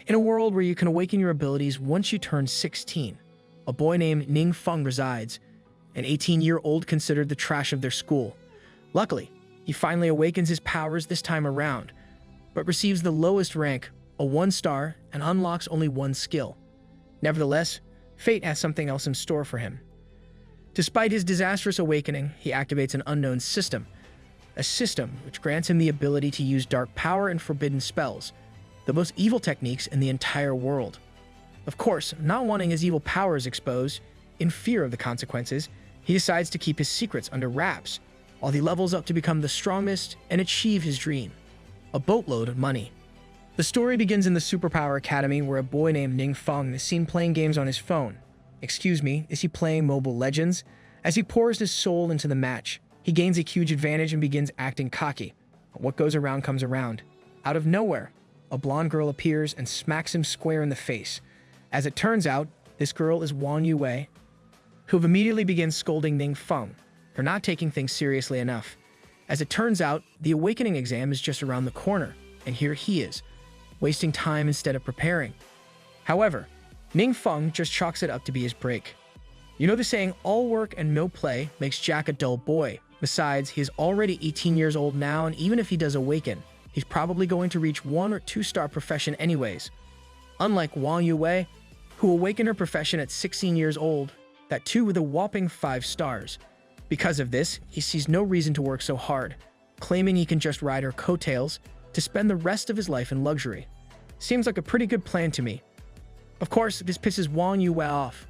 In a world where you can awaken your abilities once you turn 16, a boy named Ning Feng resides, an 18-year-old considered the trash of their school. Luckily, he finally awakens his powers this time around, but receives the lowest rank, a 1-star, and unlocks only one skill. Nevertheless, fate has something else in store for him. Despite his disastrous awakening, he activates an unknown system, a system which grants him the ability to use dark power and forbidden spells, the most evil techniques in the entire world. Of course, not wanting his evil powers exposed, in fear of the consequences, he decides to keep his secrets under wraps, while he levels up to become the strongest and achieve his dream, a boatload of money. The story begins in the Superpower Academy, where a boy named Ning Feng is seen playing games on his phone. Excuse me, is he playing Mobile Legends? As he pours his soul into the match, he gains a huge advantage and begins acting cocky. But what goes around comes around. Out of nowhere, a blonde girl appears and smacks him square in the face. As it turns out, this girl is Wang Yue, who immediately begins scolding Ning Feng for not taking things seriously enough. As it turns out, the awakening exam is just around the corner, and here he is, wasting time instead of preparing. However, Ning Feng just chalks it up to be his break. You know the saying, all work and no play makes Jack a dull boy. Besides, he is already 18 years old now, and even if he does awaken, he's probably going to reach 1- or 2-star profession anyways. Unlike Wang Yue, who awakened her profession at 16 years old, that too with a whopping 5 stars. Because of this, he sees no reason to work so hard, claiming he can just ride her coattails to spend the rest of his life in luxury. Seems like a pretty good plan to me. Of course, this pisses Wang Yue off,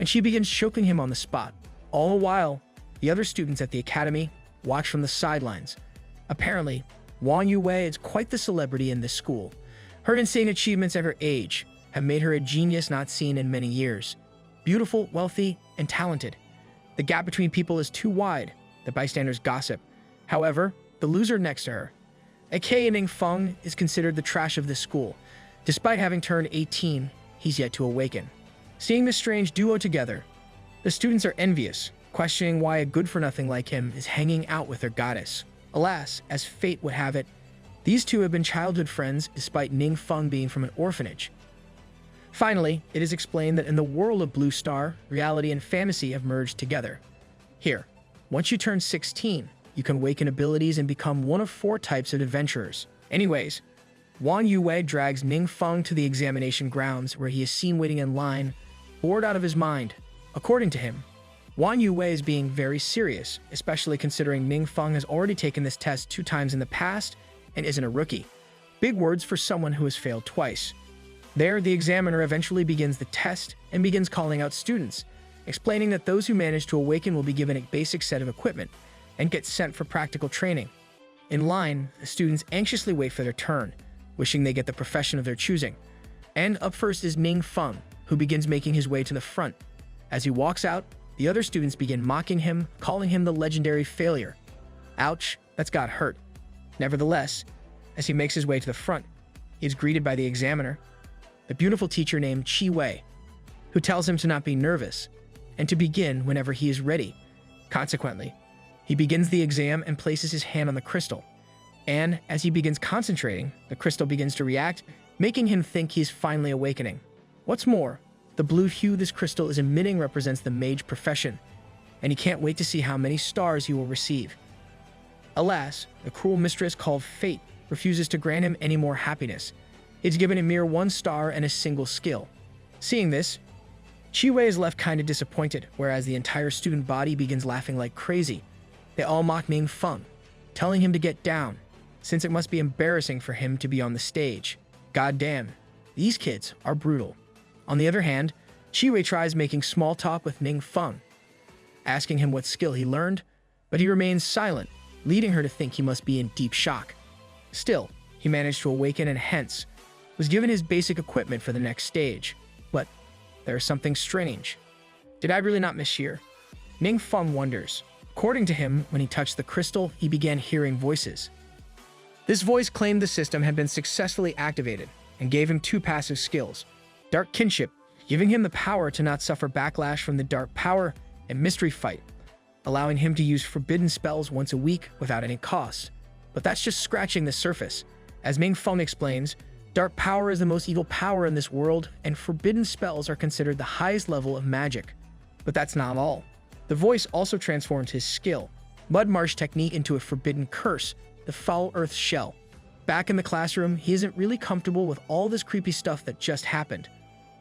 and she begins choking him on the spot. All the while, the other students at the academy watch from the sidelines. Apparently, Wang Yue is quite the celebrity in this school. Her insane achievements at her age have made her a genius not seen in many years. Beautiful, wealthy, and talented. The gap between people is too wide, the bystanders gossip. However, the loser next to her, aka Ning Feng, is considered the trash of this school. Despite having turned 18, he's yet to awaken. Seeing this strange duo together, the students are envious, questioning why a good-for-nothing like him is hanging out with their goddess. Alas, as fate would have it, these two have been childhood friends despite Ning Feng being from an orphanage. Finally, it is explained that in the world of Blue Star, reality and fantasy have merged together. Here, once you turn 16, you can awaken abilities and become one of 4 types of adventurers. Anyways, Wang Yue drags Ning Feng to the examination grounds, where he is seen waiting in line, bored out of his mind. According to him, Wang Yue is being very serious, especially considering Ning Feng has already taken this test 2 times in the past and isn't a rookie. Big words for someone who has failed twice. There, the examiner eventually begins the test and begins calling out students, explaining that those who manage to awaken will be given a basic set of equipment and get sent for practical training. In line, the students anxiously wait for their turn, wishing they get the profession of their choosing. And up first is Ning Feng, who begins making his way to the front. As he walks out, the other students begin mocking him, calling him the legendary failure. Ouch, that's got hurt. Nevertheless, as he makes his way to the front, he is greeted by the examiner, a beautiful teacher named Chi Wei, who tells him to not be nervous and to begin whenever he is ready. Consequently, he begins the exam and places his hand on the crystal. And as he begins concentrating, the crystal begins to react, making him think he is finally awakening. What's more, the blue hue this crystal is emitting represents the mage profession, and he can't wait to see how many stars he will receive. Alas, the cruel mistress called Fate refuses to grant him any more happiness. It's given a mere 1 star and a single skill. Seeing this, Chi Wei is left kinda disappointed, whereas the entire student body begins laughing like crazy. They all mock Ning Feng, telling him to get down, since it must be embarrassing for him to be on the stage. God damn, these kids are brutal. On the other hand, Chi Wei tries making small talk with Ning Feng, asking him what skill he learned, but he remains silent, leading her to think he must be in deep shock. Still, he managed to awaken and hence was given his basic equipment for the next stage. But there is something strange. Did I really not mishear? Ning Feng wonders. According to him, when he touched the crystal, he began hearing voices. This voice claimed the system had been successfully activated and gave him 2 passive skills. Dark Kinship, giving him the power to not suffer backlash from the dark power, and Mystery Fight, allowing him to use forbidden spells once a week without any cost. But that's just scratching the surface. As Ning Feng explains, Dark power is the most evil power in this world, and forbidden spells are considered the highest level of magic. But that's not all. The voice also transforms his skill, Mud Marsh technique, into a forbidden curse, the Foul Earth Shell. Back in the classroom, he isn't really comfortable with all this creepy stuff that just happened,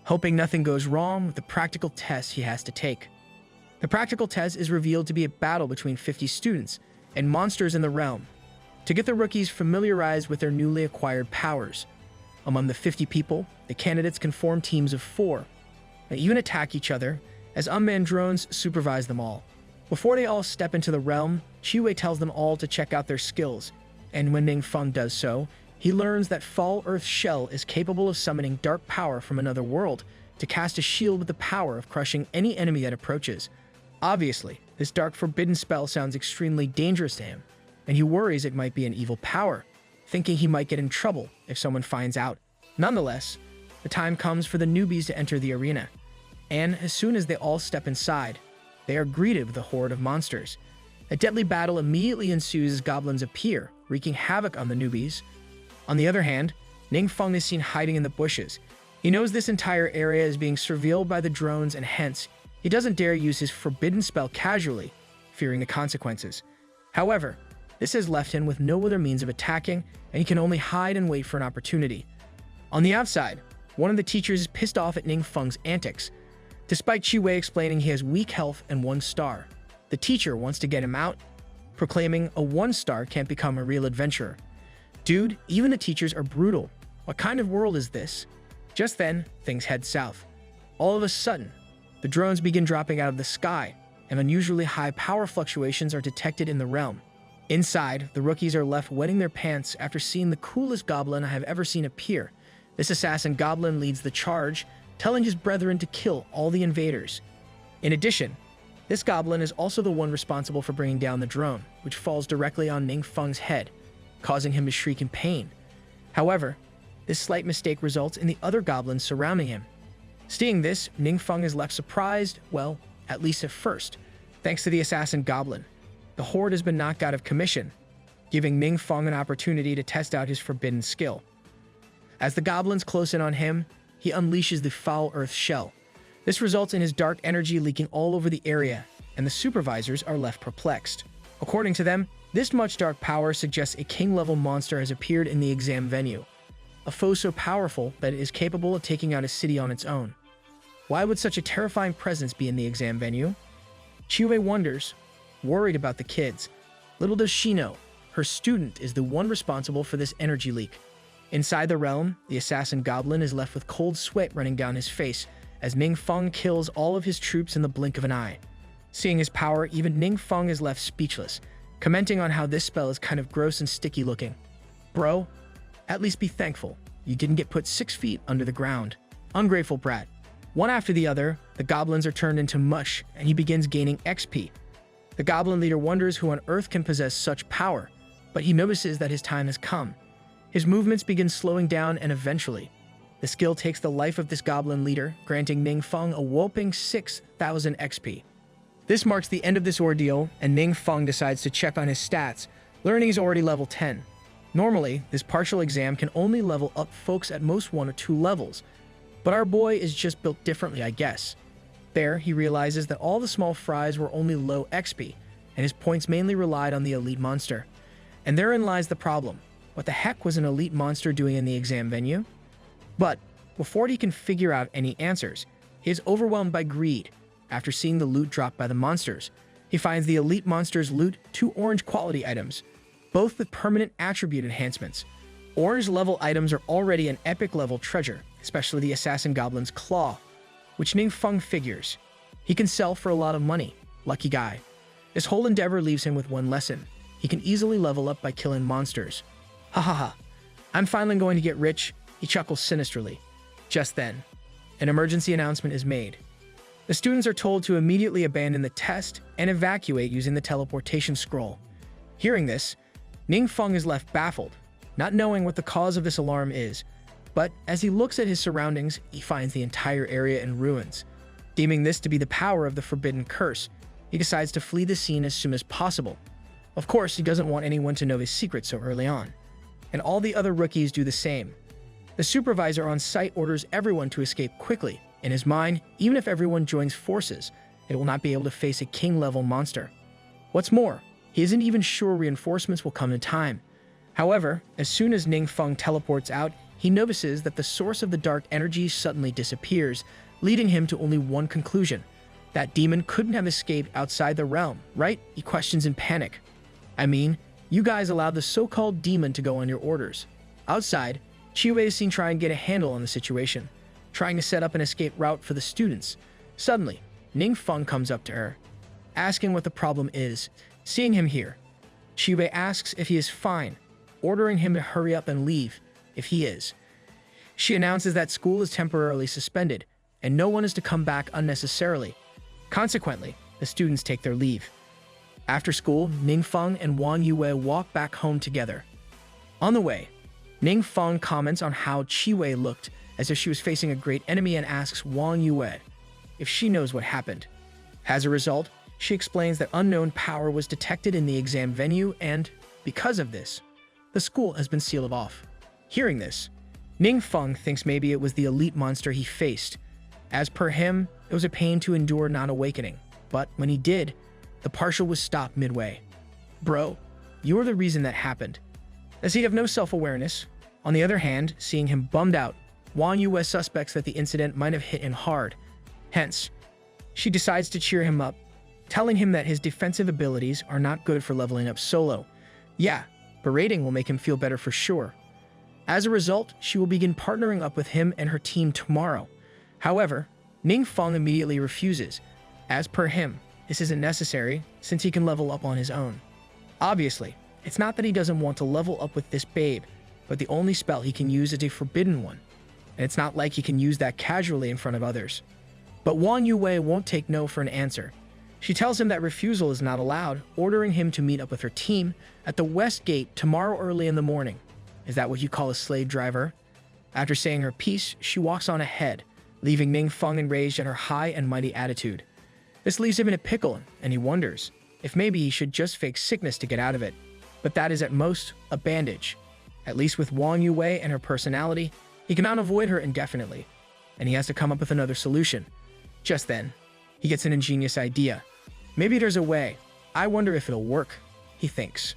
hoping nothing goes wrong with the practical test he has to take. The practical test is revealed to be a battle between 50 students and monsters in the realm, to get the rookies familiarized with their newly acquired powers. Among the 50 people, the candidates can form teams of 4, and even attack each other, as unmanned drones supervise them all. Before they all step into the realm, Chiwei tells them all to check out their skills, and when Ningfeng does so, he learns that Foul Earth Shell is capable of summoning dark power from another world to cast a shield with the power of crushing any enemy that approaches. Obviously, this dark forbidden spell sounds extremely dangerous to him, and he worries it might be an evil power, thinking he might get in trouble if someone finds out. Nonetheless, the time comes for the newbies to enter the arena, and as soon as they all step inside, they are greeted with a horde of monsters. A deadly battle immediately ensues as goblins appear, wreaking havoc on the newbies. On the other hand, Ningfeng is seen hiding in the bushes. He knows this entire area is being surveilled by the drones, and hence, he doesn't dare use his forbidden spell casually, fearing the consequences. However, this has left him with no other means of attacking, and he can only hide and wait for an opportunity. On the outside, one of the teachers is pissed off at Ningfeng's antics. Despite Chiwei explaining he has weak health and 1 star, the teacher wants to get him out, proclaiming a 1 star can't become a real adventurer. Dude, even the teachers are brutal. What kind of world is this? Just then, things head south. All of a sudden, the drones begin dropping out of the sky, and unusually high power fluctuations are detected in the realm. Inside, the rookies are left wetting their pants after seeing the coolest goblin I have ever seen appear. This assassin goblin leads the charge, telling his brethren to kill all the invaders. In addition, this goblin is also the one responsible for bringing down the drone, which falls directly on Ningfeng's head, causing him to shriek in pain. However, this slight mistake results in the other goblins surrounding him. Seeing this, Ningfeng is left surprised, well, at least at first, thanks to the assassin goblin. The horde has been knocked out of commission, giving Ningfeng an opportunity to test out his forbidden skill. As the goblins close in on him, he unleashes the Foul Earth Shell. This results in his dark energy leaking all over the area, and the supervisors are left perplexed. According to them, this much dark power suggests a king-level monster has appeared in the exam venue, a foe so powerful that it is capable of taking out a city on its own. Why would such a terrifying presence be in the exam venue? Chiwei wonders, worried about the kids. Little does she know, her student is the one responsible for this energy leak. Inside the realm, the assassin goblin is left with cold sweat running down his face as Ningfeng kills all of his troops in the blink of an eye. Seeing his power, even Ningfeng is left speechless, commenting on how this spell is kind of gross and sticky looking. Bro, at least be thankful you didn't get put 6 feet under the ground. Ungrateful brat. One after the other, the goblins are turned into mush, and he begins gaining XP. The goblin leader wonders who on earth can possess such power, but he notices that his time has come. His movements begin slowing down, and eventually, the skill takes the life of this goblin leader, granting Ningfeng a whopping 6,000 XP. This marks the end of this ordeal, and Ningfeng decides to check on his stats, learning he's already level 10. Normally, this partial exam can only level up folks at most 1 or 2 levels, but our boy is just built differently, I guess. There, he realizes that all the small fries were only low XP, and his points mainly relied on the elite monster. And therein lies the problem. What the heck was an elite monster doing in the exam venue? But before he can figure out any answers, he is overwhelmed by greed. After seeing the loot dropped by the monsters, he finds the elite monster's loot 2 orange quality items, both with permanent attribute enhancements. Orange level items are already an epic level treasure, especially the assassin goblin's claw, which Ningfeng figures he can sell for a lot of money. Lucky guy. This whole endeavor leaves him with one lesson. He can easily level up by killing monsters. Ha ha ha. I'm finally going to get rich, he chuckles sinisterly. Just then, an emergency announcement is made. The students are told to immediately abandon the test and evacuate using the teleportation scroll. Hearing this, Ningfeng is left baffled, not knowing what the cause of this alarm is. But as he looks at his surroundings, he finds the entire area in ruins. Deeming this to be the power of the forbidden curse, he decides to flee the scene as soon as possible. Of course, he doesn't want anyone to know his secret so early on. And all the other rookies do the same. The supervisor on site orders everyone to escape quickly. In his mind, even if everyone joins forces, it will not be able to face a king-level monster. What's more, he isn't even sure reinforcements will come in time. However, as soon as Ning Feng teleports out, he notices that the source of the dark energy suddenly disappears, leading him to only one conclusion. That demon couldn't have escaped outside the realm, right? He questions in panic. I mean, you guys allowed the so-called demon to go on your orders. Outside, Chiwei is seen trying to get a handle on the situation, trying to set up an escape route for the students. Suddenly, Ning Feng comes up to her, asking what the problem is. Seeing him here, Chiwei asks if he is fine, ordering him to hurry up and leave if he is. She announces that school is temporarily suspended, and no one is to come back unnecessarily. Consequently, the students take their leave. After school, Ning Feng and Wang Yue walk back home together. On the way, Ning Feng comments on how Chiwei looked as if she was facing a great enemy and asks Wang Yue if she knows what happened. As a result, she explains that unknown power was detected in the exam venue and, because of this, the school has been sealed off. Hearing this, Ning Feng thinks maybe it was the elite monster he faced. As per him, it was a pain to endure not awakening, but when he did, the partial was stopped midway. Bro, you're the reason that happened. Does he have no self-awareness? On the other hand, seeing him bummed out, Wang Yue suspects that the incident might have hit him hard. Hence, she decides to cheer him up, telling him that his defensive abilities are not good for leveling up solo. Yeah, berating will make him feel better for sure. As a result, she will begin partnering up with him and her team tomorrow. However, Ning Feng immediately refuses. As per him, this isn't necessary since he can level up on his own. Obviously, it's not that he doesn't want to level up with this babe, but the only spell he can use is a forbidden one, and it's not like he can use that casually in front of others. But Wang Yue won't take no for an answer. She tells him that refusal is not allowed, ordering him to meet up with her team at the West Gate tomorrow early in the morning. Is that what you call a slave driver? After saying her piece, she walks on ahead, leaving Ning Feng enraged at her high and mighty attitude. This leaves him in a pickle, and he wonders if maybe he should just fake sickness to get out of it. But that is at most a bandage. At least with Wang Yue and her personality, he cannot avoid her indefinitely, and he has to come up with another solution. Just then, he gets an ingenious idea. Maybe there's a way. I wonder if it'll work, he thinks.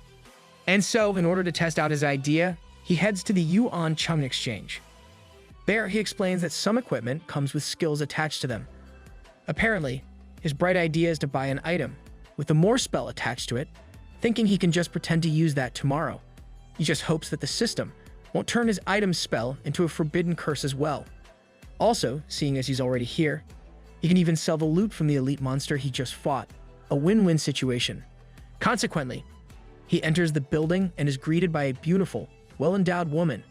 And so, in order to test out his idea, he heads to the Yuan Chum Exchange. There, he explains that some equipment comes with skills attached to them. Apparently, his bright idea is to buy an item with the more spell attached to it, thinking he can just pretend to use that tomorrow. He just hopes that the system won't turn his item spell into a forbidden curse as well. Also, seeing as he's already here, he can even sell the loot from the elite monster he just fought. A win-win situation. Consequently, he enters the building and is greeted by a beautiful, well-endowed woman.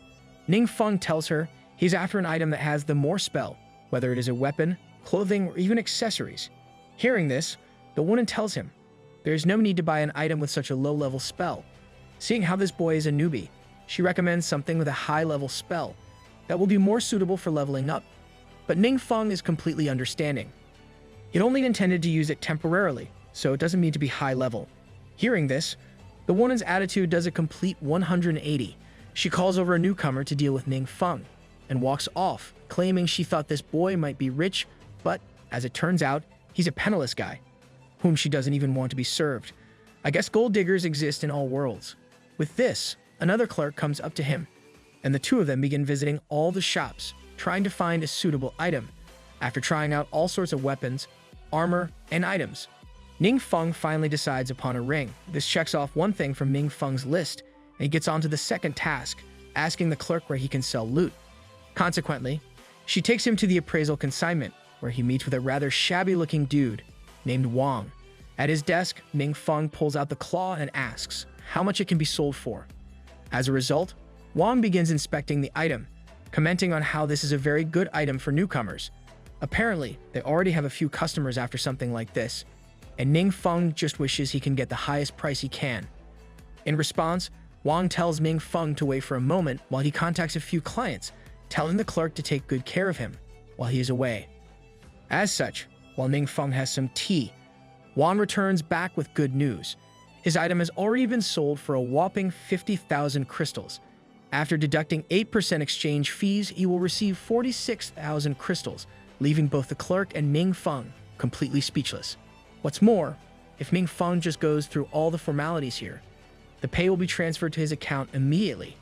Ning Feng tells her he's after an item that has the more spell, whether it is a weapon, clothing, or even accessories. Hearing this, the woman tells him there is no need to buy an item with such a low-level spell. Seeing how this boy is a newbie, she recommends something with a high-level spell that will be more suitable for leveling up. But Ning Feng is completely understanding. It only intended to use it temporarily, so it doesn't need to be high level. Hearing this, the woman's attitude does a complete 180. She calls over a newcomer to deal with Ning Feng and walks off, claiming she thought this boy might be rich, but as it turns out, he's a penniless guy, whom she doesn't even want to be served. I guess gold diggers exist in all worlds. With this, another clerk comes up to him, and the two of them begin visiting all the shops, trying to find a suitable item. After trying out all sorts of weapons, armor, and items, Ning Feng finally decides upon a ring. This checks off one thing from Ning Feng's list, and he gets on to the second task, asking the clerk where he can sell loot. Consequently, she takes him to the appraisal consignment, where he meets with a rather shabby-looking dude named Wang. At his desk, Ning Feng pulls out the claw and asks how much it can be sold for. As a result, Wang begins inspecting the item, commenting on how this is a very good item for newcomers. Apparently, they already have a few customers after something like this, and Ning Feng just wishes he can get the highest price he can. In response, Wang tells Ning Feng to wait for a moment while he contacts a few clients, telling the clerk to take good care of him while he is away. As such, while Ning Feng has some tea, Wang returns back with good news. His item has already been sold for a whopping 50,000 crystals. After deducting 8% exchange fees, he will receive 46,000 crystals, leaving both the clerk and Ming Feng completely speechless. What's more, if Ming Feng just goes through all the formalities here, the pay will be transferred to his account immediately.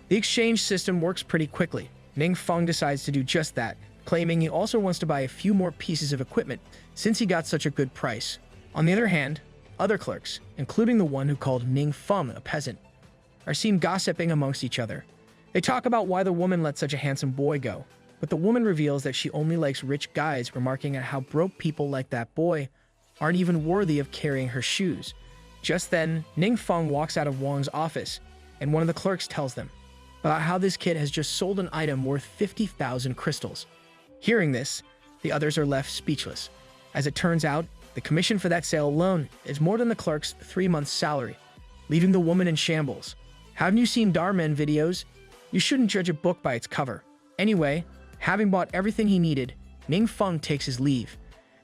The exchange system works pretty quickly. Ming Feng decides to do just that, claiming he also wants to buy a few more pieces of equipment since he got such a good price. On the other hand, other clerks, including the one who called Ning Feng a peasant, are seen gossiping amongst each other. They talk about why the woman let such a handsome boy go, but the woman reveals that she only likes rich guys, remarking at how broke people like that boy aren't even worthy of carrying her shoes. Just then, Ning Feng walks out of Wang's office, and one of the clerks tells them about how this kid has just sold an item worth 50,000 crystals. Hearing this, the others are left speechless. As it turns out, the commission for that sale alone is more than the clerk's 3-month salary, leaving the woman in shambles. Haven't you seen Darman videos? You shouldn't judge a book by its cover. Anyway, having bought everything he needed, Ning Feng takes his leave.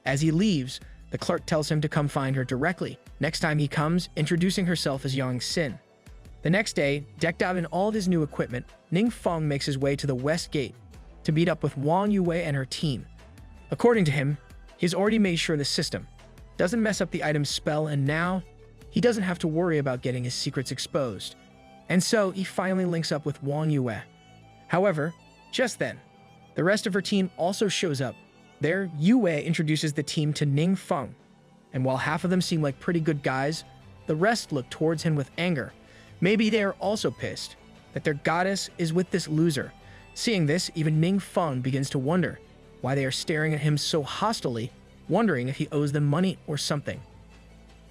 As he leaves, the clerk tells him to come find her directly next time he comes, introducing herself as Yang Xin. The next day, decked out in all of his new equipment, Ning Feng makes his way to the West Gate to meet up with Wang Yue and her team. According to him, he's already made sure the system doesn't mess up the item's spell, and now he doesn't have to worry about getting his secrets exposed. And so he finally links up with Wang Yue. However, just then, the rest of her team also shows up. There, Yue introduces the team to Ning Feng, and while half of them seem like pretty good guys, the rest look towards him with anger. Maybe they are also pissed that their goddess is with this loser. Seeing this, even Ning Feng begins to wonder why they are staring at him so hostilely, wondering if he owes them money or something.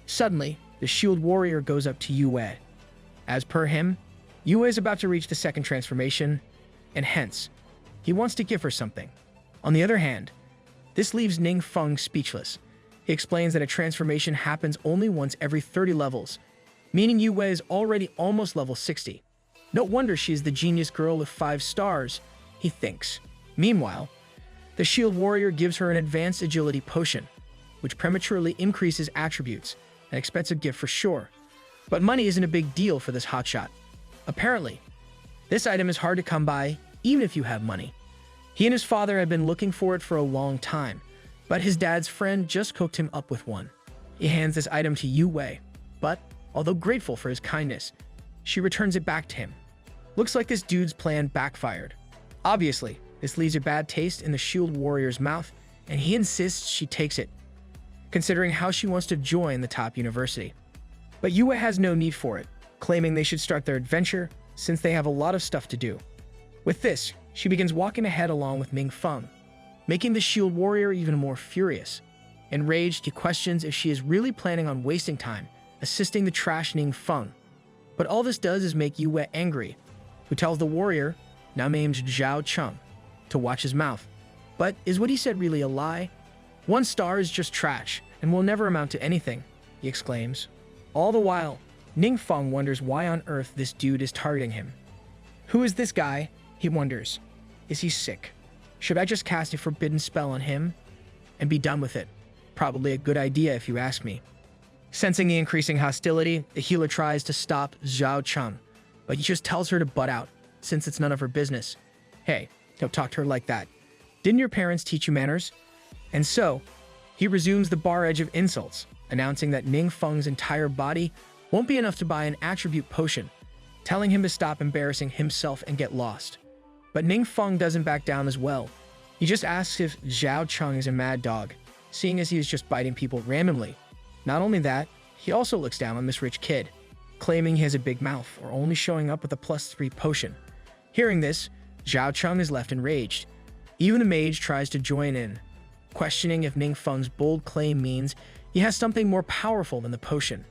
Suddenly, the shield warrior goes up to Yue. As per him, Yue is about to reach the second transformation, and hence, he wants to give her something. On the other hand, this leaves Ning Feng speechless. He explains that a transformation happens only once every 30 levels, meaning Yue is already almost level 60. No wonder she is the genius girl with 5 stars, he thinks. Meanwhile, the shield warrior gives her an advanced agility potion, which prematurely increases attributes, an expensive gift for sure. But money isn't a big deal for this hotshot. Apparently, this item is hard to come by even if you have money. He and his father had been looking for it for a long time, but his dad's friend just cooked him up with one. He hands this item to Yue, but although grateful for his kindness, she returns it back to him. Looks like this dude's plan backfired. Obviously, this leaves a bad taste in the shield warrior's mouth, and he insists she takes it, considering how she wants to join the top university. But Yue has no need for it, claiming they should start their adventure since they have a lot of stuff to do. With this, she begins walking ahead along with Ming Feng, making the shield warrior even more furious. Enraged, he questions if she is really planning on wasting time assisting the trash Ning Feng. But all this does is make Yue angry, who tells the warrior, now named Zhao Cheng, to watch his mouth. But is what he said really a lie? 1 star is just trash and will never amount to anything, he exclaims. All the while, Ning Feng wonders why on earth this dude is targeting him. Who is this guy? He wonders. Is he sick? Should I just cast a forbidden spell on him and be done with it? Probably a good idea if you ask me. Sensing the increasing hostility, the healer tries to stop Zhao Cheng, but he just tells her to butt out, since it's none of her business. Hey, don't talk to her like that. Didn't your parents teach you manners? And so, he resumes the bar edge of insults, announcing that Ning Feng's entire body won't be enough to buy an attribute potion, telling him to stop embarrassing himself and get lost. But Ning Feng doesn't back down as well. He just asks if Zhao Cheng is a mad dog, seeing as he is just biting people randomly. Not only that, he also looks down on this rich kid, claiming he has a big mouth or only showing up with a +3 potion. Hearing this, Zhao Cheng is left enraged. Even the mage tries to join in, questioning if Ning Feng's bold claim means he has something more powerful than the potion.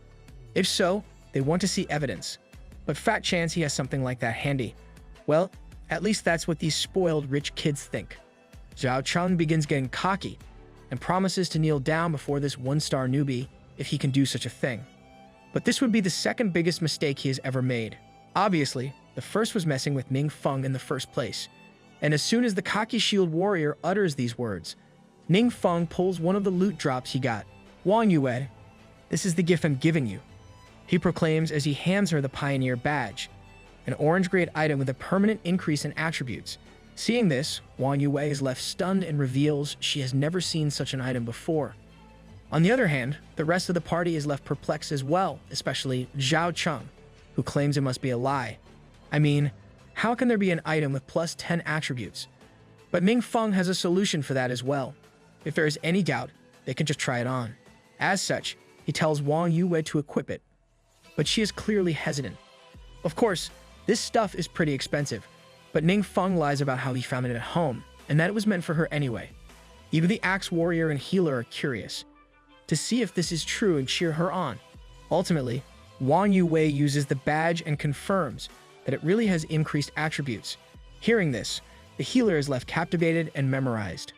If so, they want to see evidence, but fat chance he has something like that handy. Well, at least that's what these spoiled rich kids think. Zhao Cheng begins getting cocky and promises to kneel down before this 1-star newbie if he can do such a thing. But this would be the second biggest mistake he has ever made. Obviously, the first was messing with Ning Feng in the first place. And as soon as the cocky shield warrior utters these words, Ning Feng pulls one of the loot drops he got. Wang Yue, this is the gift I'm giving you, he proclaims as he hands her the pioneer badge. an orange-grade item with a permanent increase in attributes. Seeing this, Wang Yue is left stunned and reveals she has never seen such an item before. On the other hand, the rest of the party is left perplexed as well, especially Zhao Cheng, who claims it must be a lie. I mean, how can there be an item with plus 10 attributes? But Ming Feng has a solution for that as well. If there is any doubt, they can just try it on. As such, he tells Wang Yue to equip it. But she is clearly hesitant. Of course, this stuff is pretty expensive, but Ning Feng lies about how he found it at home, and that it was meant for her anyway. Even the Axe Warrior and Healer are curious to see if this is true and cheer her on. Ultimately, Wang Yue uses the badge and confirms that it really has increased attributes. Hearing this, the healer is left captivated and memorized.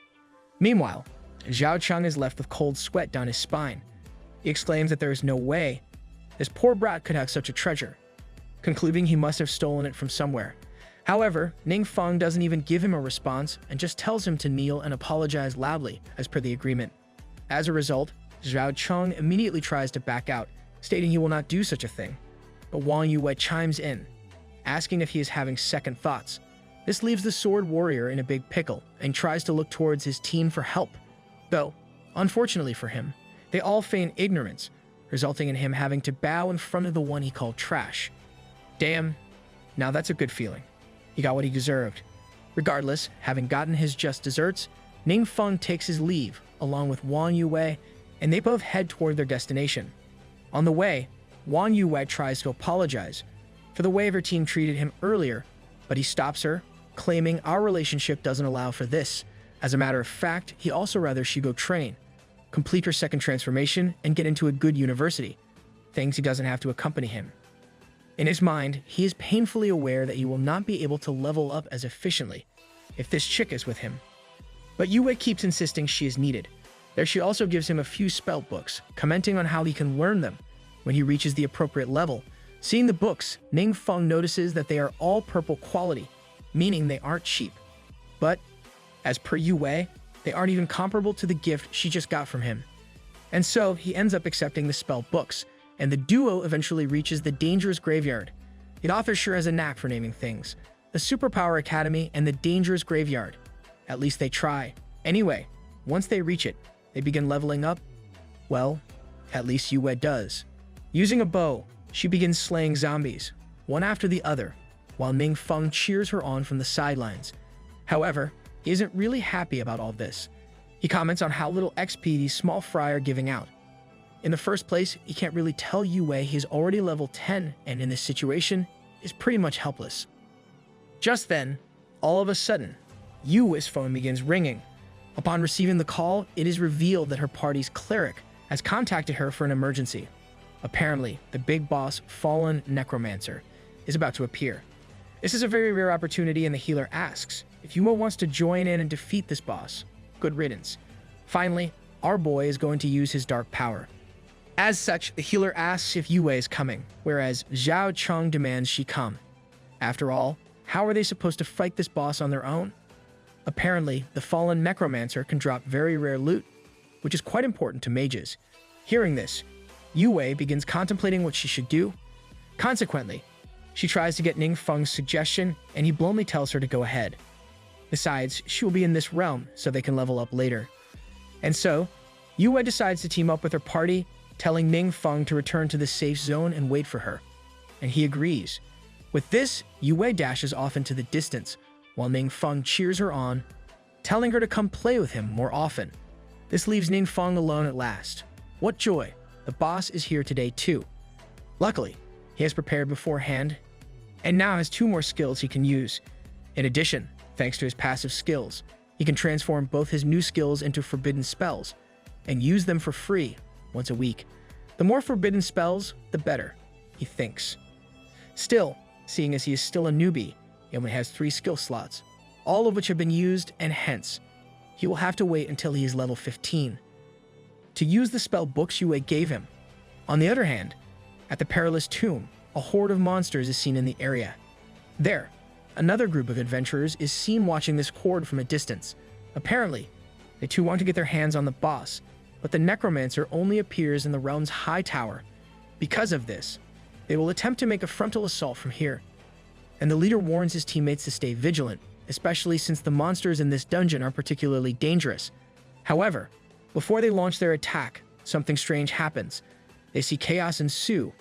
Meanwhile, Zhao Cheng is left with cold sweat down his spine. He exclaims that there is no way this poor brat could have such a treasure, concluding he must have stolen it from somewhere. However, Ning Feng doesn't even give him a response and just tells him to kneel and apologize loudly as per the agreement. As a result, Zhao Cheng immediately tries to back out, stating he will not do such a thing. But Wang Yue chimes in, asking if he is having second thoughts. This leaves the sword warrior in a big pickle and tries to look towards his team for help. Though, unfortunately for him, they all feign ignorance, resulting in him having to bow in front of the one he called trash. Damn, now that's a good feeling. He got what he deserved. Regardless, having gotten his just desserts, Ning Feng takes his leave, along with Wang Yue, and they both head toward their destination. On the way, Wang Yue tries to apologize for the way her team treated him earlier, but he stops her, claiming our relationship doesn't allow for this. As a matter of fact, he also rather she go train, complete her second transformation, and get into a good university, things he doesn't have to accompany him. In his mind, he is painfully aware that he will not be able to level up as efficiently if this chick is with him. But Yue keeps insisting she is needed. There she also gives him a few spell books, commenting on how he can learn them when he reaches the appropriate level. Seeing the books, Ning Feng notices that they are all purple quality, meaning they aren't cheap. But, as per Yue, they aren't even comparable to the gift she just got from him. And so, he ends up accepting the spell books, and the duo eventually reaches the Dangerous Graveyard. The author sure has a knack for naming things. The Superpower Academy and the Dangerous Graveyard. At least they try. Anyway, once they reach it, they begin leveling up. Well, at least Yue does. Using a bow, she begins slaying zombies, one after the other, while Ning Feng cheers her on from the sidelines. However, he isn't really happy about all this. He comments on how little XP these small fry are giving out. In the first place, he can't really tell Yue he's already level 10 and in this situation is pretty much helpless. Just then, all of a sudden, Yue's phone begins ringing. Upon receiving the call, it is revealed that her party's cleric has contacted her for an emergency. Apparently, the big boss, Fallen Necromancer, is about to appear. This is a very rare opportunity, and the healer asks if Yue wants to join in and defeat this boss. Good riddance. Finally, our boy is going to use his dark power. As such, the healer asks if Yue is coming, whereas Zhao Cheng demands she come. After all, how are they supposed to fight this boss on their own? Apparently, the Fallen Necromancer can drop very rare loot, which is quite important to mages. Hearing this, Yue begins contemplating what she should do. Consequently, she tries to get Ning Feng's suggestion, and he bluntly tells her to go ahead. Besides, she will be in this realm, so they can level up later. And so, Yue decides to team up with her party, telling Ning Feng to return to the safe zone and wait for her. And he agrees. With this, Yue dashes off into the distance, while Ning Feng cheers her on, telling her to come play with him more often. This leaves Ning Feng alone at last. What joy! The boss is here today too. Luckily, he has prepared beforehand, and now has 2 more skills he can use. In addition, thanks to his passive skills, he can transform both his new skills into forbidden spells, and use them for free once a week. The more forbidden spells, the better, he thinks. Still, seeing as he is still a newbie, he only has 3 skill slots, all of which have been used, and hence, he will have to wait until he is level 15 to use the spell books Yue gave him. On the other hand, at the Perilous Tomb, a horde of monsters is seen in the area. There, another group of adventurers is seen watching this horde from a distance. Apparently, they too want to get their hands on the boss, but the necromancer only appears in the realm's high tower. Because of this, they will attempt to make a frontal assault from here. and the leader warns his teammates to stay vigilant, especially since the monsters in this dungeon are particularly dangerous. However, before they launch their attack, something strange happens. They see chaos ensue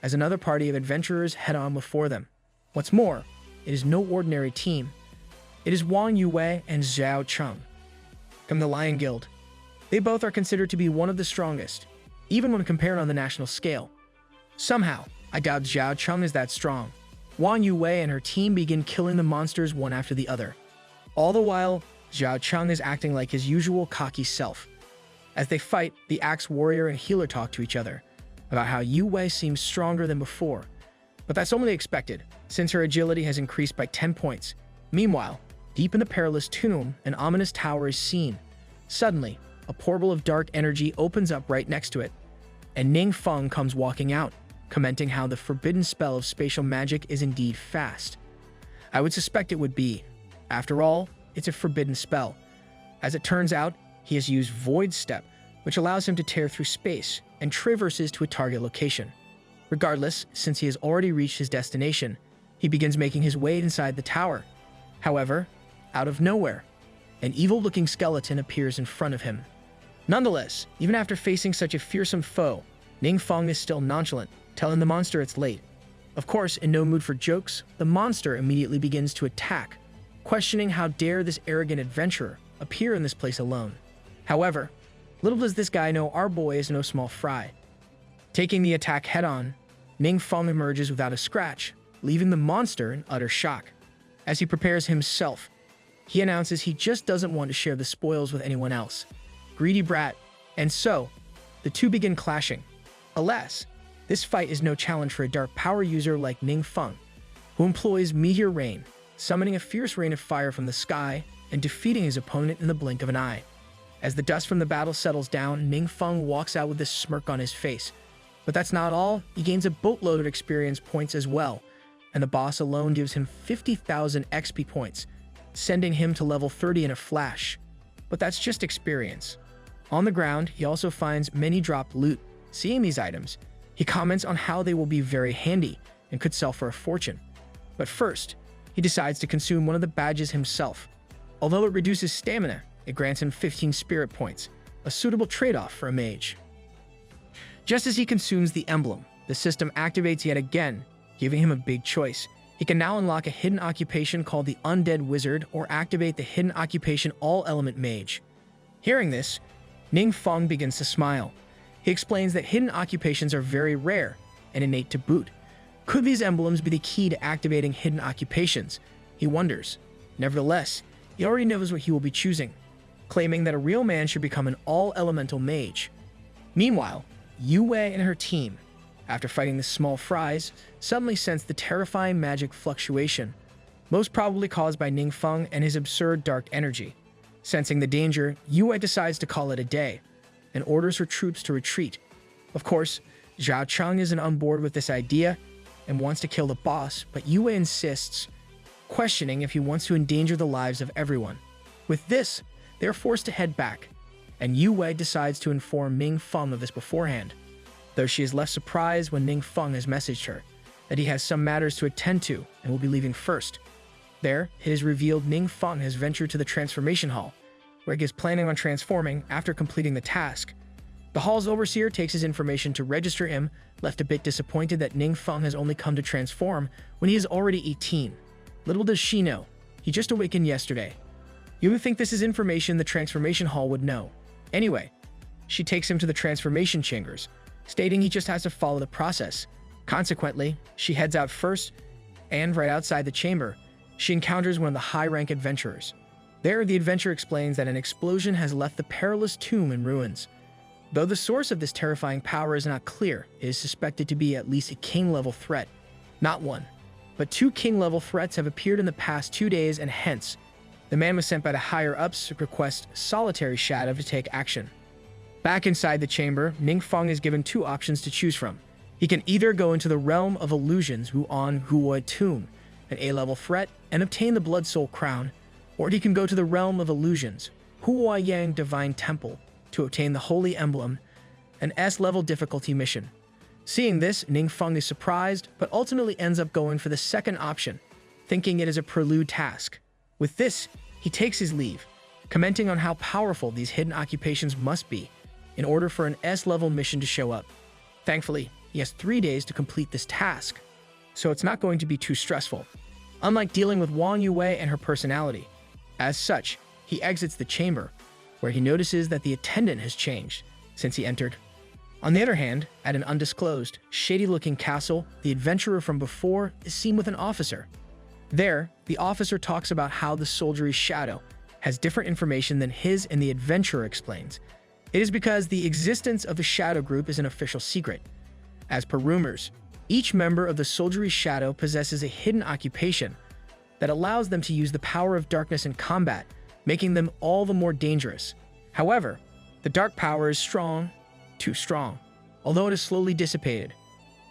as another party of adventurers head on before them. What's more, it is no ordinary team. It is Wang Yue and Zhao Cheng from the Lion Guild. They both are considered to be one of the strongest, even when compared on the national scale. Somehow, I doubt Zhao Cheng is that strong. Wang Yue and her team begin killing the monsters one after the other. All the while, Zhao Cheng is acting like his usual cocky self. As they fight, the Axe Warrior and Healer talk to each other about how Yue seems stronger than before. But that's only expected, since her agility has increased by 10 points. Meanwhile, deep in the perilous tomb, an ominous tower is seen. Suddenly, a portal of dark energy opens up right next to it, and Ningfeng comes walking out, commenting how the forbidden spell of spatial magic is indeed fast. I would suspect it would be. After all, it's a forbidden spell. As it turns out, he has used Void Step, which allows him to tear through space and traverses to a target location. Regardless, since he has already reached his destination, he begins making his way inside the tower. However, out of nowhere, an evil-looking skeleton appears in front of him. Nonetheless, even after facing such a fearsome foe, Ningfeng is still nonchalant, telling the monster it's late. Of course, in no mood for jokes, the monster immediately begins to attack, questioning how dare this arrogant adventurer appear in this place alone. However, little does this guy know our boy is no small fry. Taking the attack head-on, Ningfeng emerges without a scratch, leaving the monster in utter shock. As he prepares himself, he announces he just doesn't want to share the spoils with anyone else. Greedy brat. And so, the two begin clashing. Alas, this fight is no challenge for a dark power user like Ningfeng, who employs Meteor Rain, summoning a fierce rain of fire from the sky and defeating his opponent in the blink of an eye. As the dust from the battle settles down, Ningfeng walks out with a smirk on his face. But that's not all. He gains a boatload of experience points as well, and the boss alone gives him 50,000 XP points, sending him to level 30 in a flash. But that's just experience. On the ground, he also finds many dropped loot. Seeing these items, he comments on how they will be very handy and could sell for a fortune. But first, he decides to consume one of the badges himself. Although it reduces stamina, it grants him 15 spirit points, a suitable trade-off for a mage. Just as he consumes the emblem, the system activates yet again, giving him a big choice. He can now unlock a hidden occupation called the Undead Wizard or activate the hidden occupation All-Element Mage. Hearing this, Ningfeng begins to smile. He explains that hidden occupations are very rare and innate to boot. Could these emblems be the key to activating hidden occupations? He wonders. Nevertheless, he already knows what he will be choosing, claiming that a real man should become an all-elemental mage. Meanwhile, Yue and her team, after fighting the small fries, suddenly sense the terrifying magic fluctuation, most probably caused by Ningfeng and his absurd dark energy. Sensing the danger, Yue decides to call it a day and orders her troops to retreat. Of course, Zhao Cheng isn't on board with this idea and wants to kill the boss, but Yue insists, questioning if he wants to endanger the lives of everyone. With this, they're forced to head back, and Yue decides to inform Ningfeng of this beforehand, though she is left surprised when Ningfeng has messaged her that he has some matters to attend to and will be leaving first. There, it is revealed Ningfeng has ventured to the transformation hall, where he is planning on transforming after completing the task. The hall's overseer takes his information to register him, left a bit disappointed that Ningfeng has only come to transform when he is already 18. Little does she know, he just awakened yesterday. You would think this is information the transformation hall would know. Anyway, she takes him to the transformation chambers, stating he just has to follow the process. Consequently, she heads out first, and right outside the chamber, she encounters one of the high-rank adventurers. There, the adventurer explains that an explosion has left the perilous tomb in ruins. Though the source of this terrifying power is not clear, it is suspected to be at least a king-level threat. Not one, but 2 king-level threats have appeared in the past 2 days, and hence, the man was sent by the higher-ups to request Solitary Shadow to take action. Back inside the chamber, Ningfeng is given 2 options to choose from. He can either go into the realm of illusions Wuan Huoi Tomb, an A-level threat, and obtain the Blood Soul Crown, or he can go to the realm of illusions Huoyang Divine Temple to obtain the Holy Emblem, an S-level difficulty mission. Seeing this, Ningfeng is surprised, but ultimately ends up going for the second option, thinking it is a prelude task. With this, he takes his leave, commenting on how powerful these hidden occupations must be in order for an S-level mission to show up. Thankfully, he has 3 days to complete this task, so it's not going to be too stressful, unlike dealing with Wang Yue and her personality. As such, he exits the chamber, where he notices that the attendant has changed since he entered. On the other hand, at an undisclosed, shady-looking castle, the adventurer from before is seen with an officer. There, the officer talks about how the soldiery's shadow has different information than his, and the adventurer explains. It is because the existence of the shadow group is an official secret. As per rumors, each member of the soldiery's shadow possesses a hidden occupation that allows them to use the power of darkness in combat, making them all the more dangerous. However, the dark power is strong, too strong. Although it is slowly dissipated,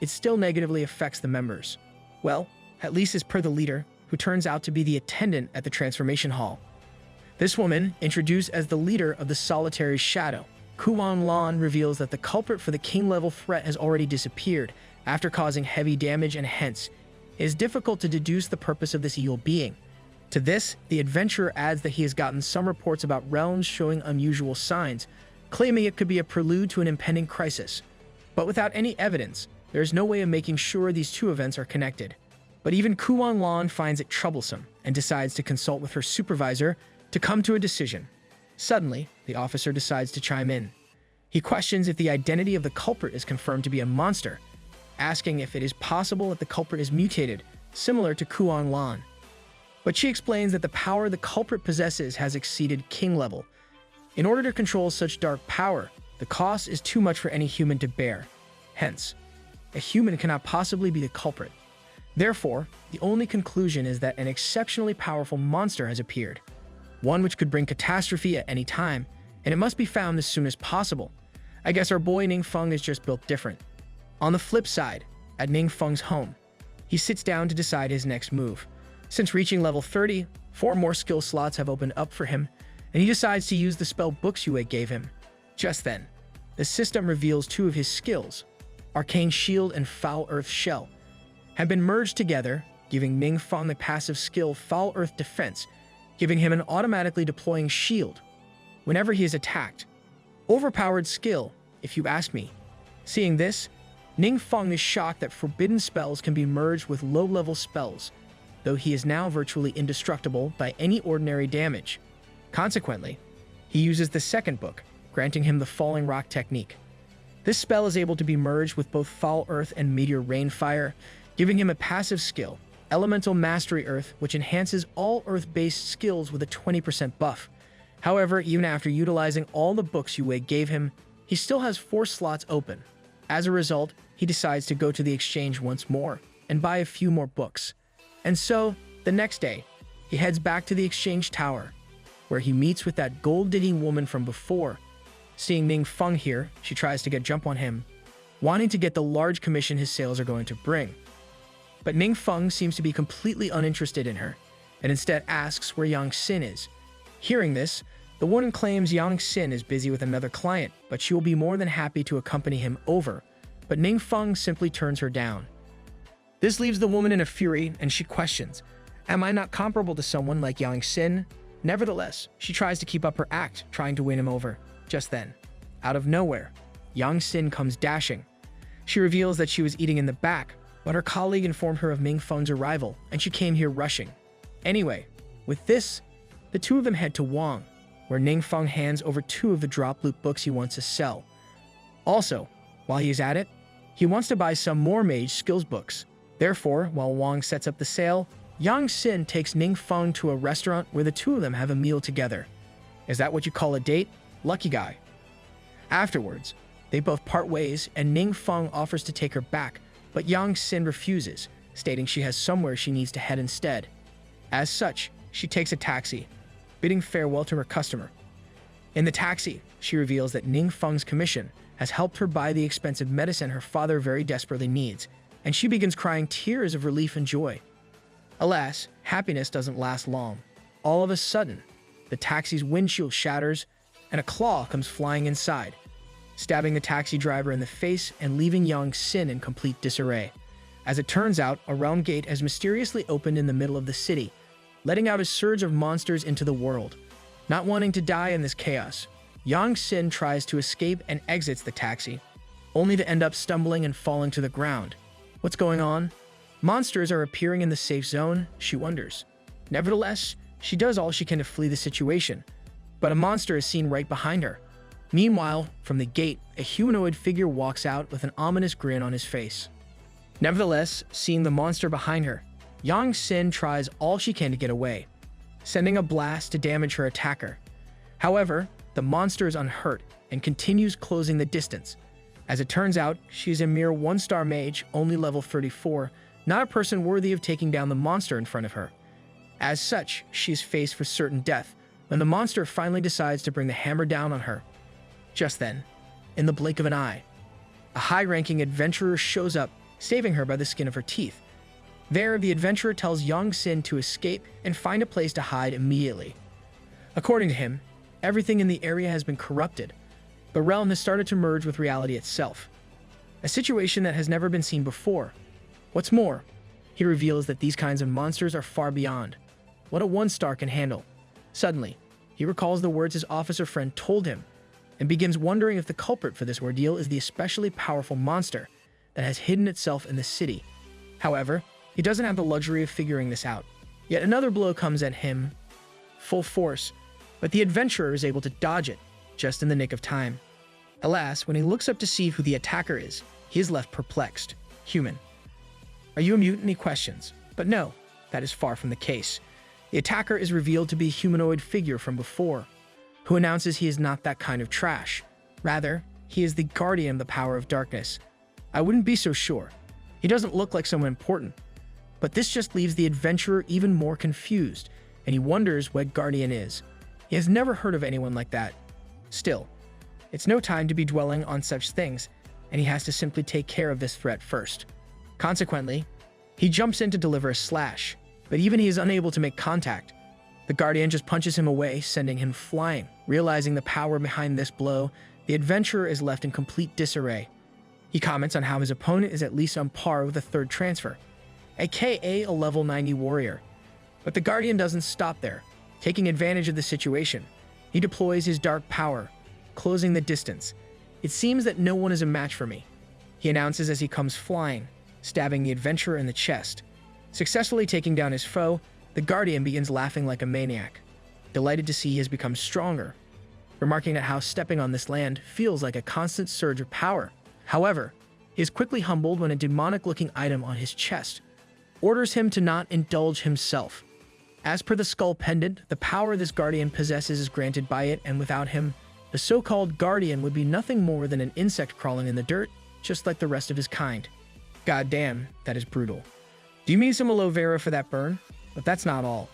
it still negatively affects the members. Well, at least as per the leader, who turns out to be the attendant at the transformation hall. This woman, introduced as the leader of the solitary shadow, Kuan Lan, reveals that the culprit for the king-level threat has already disappeared after causing heavy damage, and hence, it is difficult to deduce the purpose of this evil being. To this, the adventurer adds that he has gotten some reports about realms showing unusual signs, claiming it could be a prelude to an impending crisis. But without any evidence, there is no way of making sure these two events are connected. But even Kuan Lan finds it troublesome and decides to consult with her supervisor to come to a decision. Suddenly, the officer decides to chime in. He questions if the identity of the culprit is confirmed to be a monster, asking if it is possible that the culprit is mutated, similar to Kuan Lan. But she explains that the power the culprit possesses has exceeded king level. In order to control such dark power, the cost is too much for any human to bear. Hence, a human cannot possibly be the culprit. Therefore, the only conclusion is that an exceptionally powerful monster has appeared, one which could bring catastrophe at any time, and it must be found as soon as possible. I guess our boy Ning Feng is just built different. On the flip side, at Ning Feng's home, he sits down to decide his next move. Since reaching level 30, 4 more skill slots have opened up for him, and he decides to use the spell books Yue gave him. Just then, the system reveals 2 of his skills, Arcane Shield and Foul Earth Shell, have been merged together, giving Ning Feng the passive skill Foul Earth Defense, giving him an automatically deploying shield whenever he is attacked. Overpowered skill, if you ask me. Seeing this, Ning Feng is shocked that forbidden spells can be merged with low-level spells, though he is now virtually indestructible by any ordinary damage. Consequently, he uses the second book, granting him the Falling Rock technique. This spell is able to be merged with both Foul Earth and Meteor Rain Fire, giving him a passive skill, Elemental Mastery Earth, which enhances all Earth-based skills with a 20% buff. However, even after utilizing all the books Yue gave him, he still has 4 slots open. As a result, he decides to go to the exchange once more and buy a few more books. And so, the next day, he heads back to the exchange tower, where he meets with that gold-digging woman from before. Seeing Ning Feng here, she tries to get jump on him, wanting to get the large commission his sales are going to bring. But Ning Feng seems to be completely uninterested in her, and instead asks where Yang Xin is. Hearing this, the woman claims Yang Xin is busy with another client, but she will be more than happy to accompany him over, but Ning Feng simply turns her down. This leaves the woman in a fury, and she questions, "Am I not comparable to someone like Yang Xin?" Nevertheless, she tries to keep up her act, trying to win him over. Just then, out of nowhere, Yang Xin comes dashing. She reveals that she was eating in the back, but her colleague informed her of Ning Feng's arrival, and she came here rushing. Anyway, with this, the two of them head to Wang, where Ning Feng hands over 2 of the drop loot books he wants to sell. Also, while he is at it, he wants to buy some more mage skills books. Therefore, while Wang sets up the sale, Yang Xin takes Ning Feng to a restaurant where the 2 of them have a meal together. Is that what you call a date? Lucky guy. Afterwards, they both part ways, and Ning Feng offers to take her back, but Yang Xin refuses, stating she has somewhere she needs to head instead. As such, she takes a taxi, bidding farewell to her customer. In the taxi, she reveals that Ning Feng's commission has helped her buy the expensive medicine her father very desperately needs, and she begins crying tears of relief and joy. Alas, happiness doesn't last long. All of a sudden, the taxi's windshield shatters, and a claw comes flying inside, stabbing the taxi driver in the face and leaving Yang Xin in complete disarray. As it turns out, a realm gate has mysteriously opened in the middle of the city, letting out a surge of monsters into the world. Not wanting to die in this chaos, Yang Xin tries to escape and exits the taxi, only to end up stumbling and falling to the ground. What's going on? Monsters are appearing in the safe zone, she wonders. Nevertheless, she does all she can to flee the situation, but a monster is seen right behind her. Meanwhile, from the gate, a humanoid figure walks out with an ominous grin on his face. Nevertheless, seeing the monster behind her, Yang Xin tries all she can to get away, sending a blast to damage her attacker. However, the monster is unhurt and continues closing the distance. As it turns out, she is a mere 1-star mage, only level 34, not a person worthy of taking down the monster in front of her. As such, she is faced with certain death when the monster finally decides to bring the hammer down on her. Just then, in the blink of an eye, a high-ranking adventurer shows up, saving her by the skin of her teeth. There, the adventurer tells Yang Xin to escape and find a place to hide immediately. According to him, everything in the area has been corrupted. The realm has started to merge with reality itself, a situation that has never been seen before. What's more, he reveals that these kinds of monsters are far beyond what a 1-star can handle. Suddenly, he recalls the words his officer friend told him and begins wondering if the culprit for this ordeal is the especially powerful monster that has hidden itself in the city. However, he doesn't have the luxury of figuring this out. Yet another blow comes at him, full force, but the adventurer is able to dodge it just in the nick of time. Alas, when he looks up to see who the attacker is, he is left perplexed. Human. Are you a mutant? He questions. But no, that is far from the case. The attacker is revealed to be a humanoid figure from before, who announces he is not that kind of trash. Rather, he is the guardian of the power of darkness. I wouldn't be so sure. He doesn't look like someone important. But this just leaves the adventurer even more confused, and he wonders what guardian is. He has never heard of anyone like that. Still, it's no time to be dwelling on such things, and he has to simply take care of this threat first. Consequently, he jumps in to deliver a slash, but even he is unable to make contact. The guardian just punches him away, sending him flying. Realizing the power behind this blow, the adventurer is left in complete disarray. He comments on how his opponent is at least on par with the third transfer, aka a level 90 warrior. But the guardian doesn't stop there. Taking advantage of the situation, he deploys his dark power, closing the distance. It seems that no one is a match for me, he announces as he comes flying, stabbing the adventurer in the chest. Successfully taking down his foe, the guardian begins laughing like a maniac, delighted to see he has become stronger, remarking at how stepping on this land feels like a constant surge of power. However, he is quickly humbled when a demonic-looking item on his chest orders him to not indulge himself. As per the skull pendant, the power this guardian possesses is granted by it, and without him, the so-called guardian would be nothing more than an insect crawling in the dirt, just like the rest of his kind. God damn, that is brutal. Do you mean some aloe vera for that burn? But that's not all.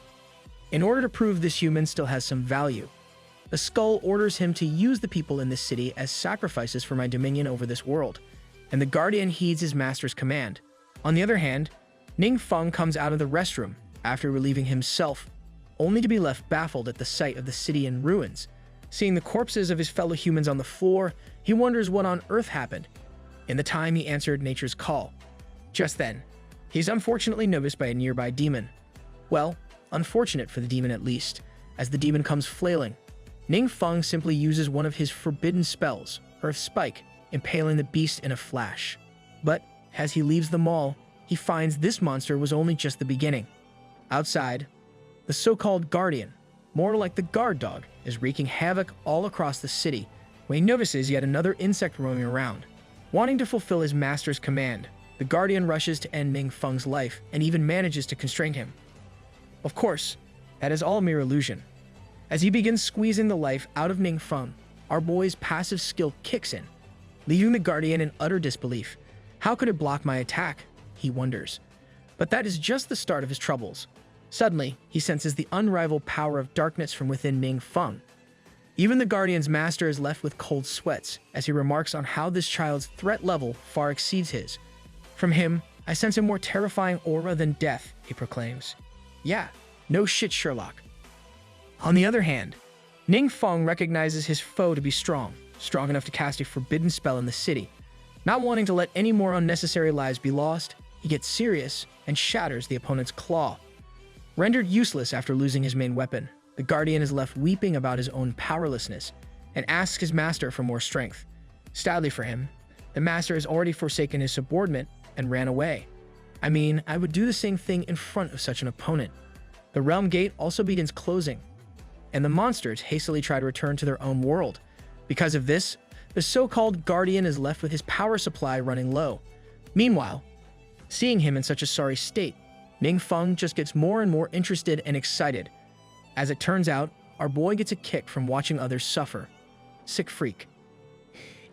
In order to prove this human still has some value, the skull orders him to use the people in this city as sacrifices for my dominion over this world, and the guardian heeds his master's command. On the other hand, Ning Feng comes out of the restroom after relieving himself, only to be left baffled at the sight of the city in ruins. Seeing the corpses of his fellow humans on the floor, he wonders what on earth happened. In the time he answered nature's call. Just then, he's unfortunately noticed by a nearby demon. Well, unfortunate for the demon at least, as the demon comes flailing. Ning Feng simply uses one of his forbidden spells, Earth Spike, impaling the beast in a flash. But, as he leaves the mall, he finds this monster was only just the beginning. Outside, the so-called guardian, more like the guard dog, is wreaking havoc all across the city when he notices yet another insect roaming around. Wanting to fulfill his master's command, the guardian rushes to end Ning Feng's life and even manages to constrain him. Of course, that is all mere illusion. As he begins squeezing the life out of Ning Feng, our boy's passive skill kicks in, leaving the guardian in utter disbelief. How could it block my attack? He wonders. But that is just the start of his troubles. Suddenly, he senses the unrivaled power of darkness from within Ning Feng. Even the guardian's master is left with cold sweats as he remarks on how this child's threat level far exceeds his. From him, I sense a more terrifying aura than death, he proclaims. Yeah, no shit, Sherlock. On the other hand, Ning Feng recognizes his foe to be strong enough to cast a forbidden spell in the city. Not wanting to let any more unnecessary lives be lost, he gets serious and shatters the opponent's claw. Rendered useless after losing his main weapon, the Guardian is left weeping about his own powerlessness and asks his master for more strength. Sadly for him, the master has already forsaken his subordinate and ran away. I mean, I would do the same thing in front of such an opponent. The realm gate also begins closing, and the monsters hastily try to return to their own world. Because of this, the so-called Guardian is left with his power supply running low. Meanwhile, seeing him in such a sorry state, Ningfeng just gets more and more interested and excited. As it turns out, our boy gets a kick from watching others suffer. Sick freak.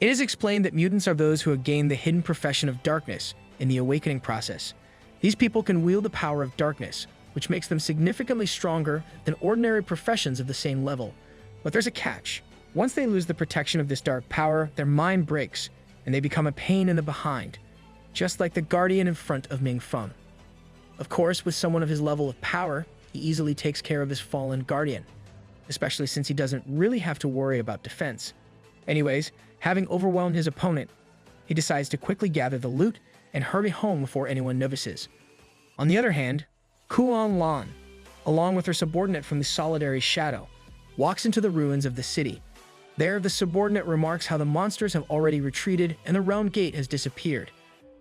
It is explained that mutants are those who have gained the hidden profession of darkness in the awakening process. These people can wield the power of darkness, which makes them significantly stronger than ordinary professions of the same level. But there's a catch. Once they lose the protection of this dark power, their mind breaks, and they become a pain in the behind, just like the Guardian in front of Ningfeng. Of course, with someone of his level of power, he easily takes care of his fallen Guardian, especially since he doesn't really have to worry about defense. Anyways, having overwhelmed his opponent, he decides to quickly gather the loot and hurry home before anyone notices. On the other hand, Kuan Lan, along with her subordinate from the solitary shadow, walks into the ruins of the city. There, the subordinate remarks how the monsters have already retreated and the realm gate has disappeared.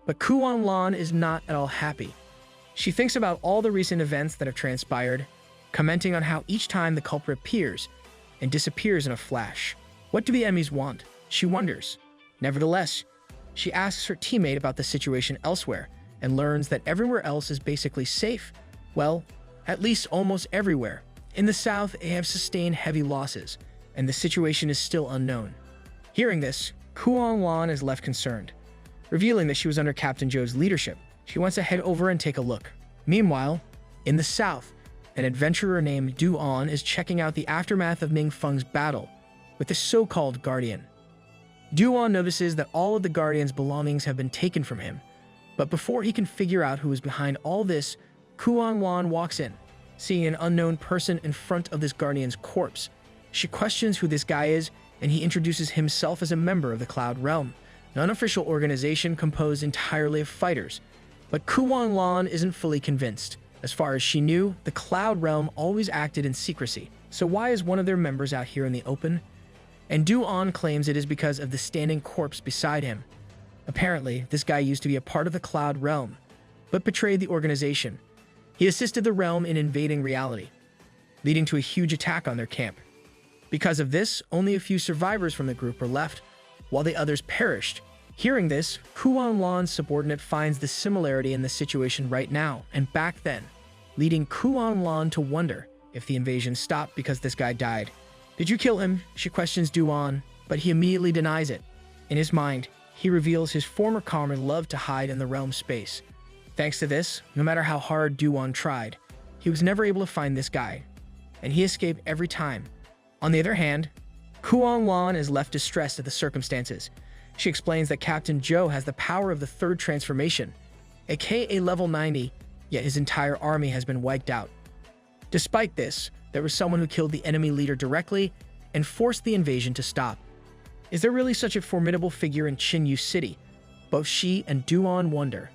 But Kuan Lan is not at all happy. She thinks about all the recent events that have transpired, commenting on how each time the culprit appears and disappears in a flash. What do the enemies want? She wonders. Nevertheless, she asks her teammate about the situation elsewhere and learns that everywhere else is basically safe. Well, at least almost everywhere. In the south, they have sustained heavy losses, and the situation is still unknown. Hearing this, Kuan Lan is left concerned. Revealing that she was under Captain Zhou's leadership, she wants to head over and take a look. Meanwhile, in the south, an adventurer named Du An is checking out the aftermath of Ningfeng's battle with the so-called Guardian. Du An notices that all of the Guardian's belongings have been taken from him, but before he can figure out who is behind all this, Kuan Lan walks in, seeing an unknown person in front of this Guardian's corpse. She questions who this guy is, and he introduces himself as a member of the Cloud Realm, an unofficial organization composed entirely of fighters. But Kuan Lan isn't fully convinced. As far as she knew, the Cloud Realm always acted in secrecy, so why is one of their members out here in the open? And Du An claims it is because of the standing corpse beside him. Apparently, this guy used to be a part of the Cloud Realm, but betrayed the organization. He assisted the realm in invading reality, leading to a huge attack on their camp. Because of this, only a few survivors from the group were left, while the others perished. Hearing this, Kuan Lan's subordinate finds the similarity in the situation right now and back then, leading Kuan Lan to wonder if the invasion stopped because this guy died. Did you kill him? She questions Du An, but he immediately denies it. In his mind, he reveals his former comrade loved to hide in the realm space. Thanks to this, no matter how hard Du An tried, he was never able to find this guy, and he escaped every time. On the other hand, Kuan Lan is left distressed at the circumstances. She explains that Captain Zhou has the power of the third transformation, aka level 90, yet his entire army has been wiped out. Despite this, there was someone who killed the enemy leader directly and forced the invasion to stop. Is there really such a formidable figure in Qinyu City? Both she and Du An wonder.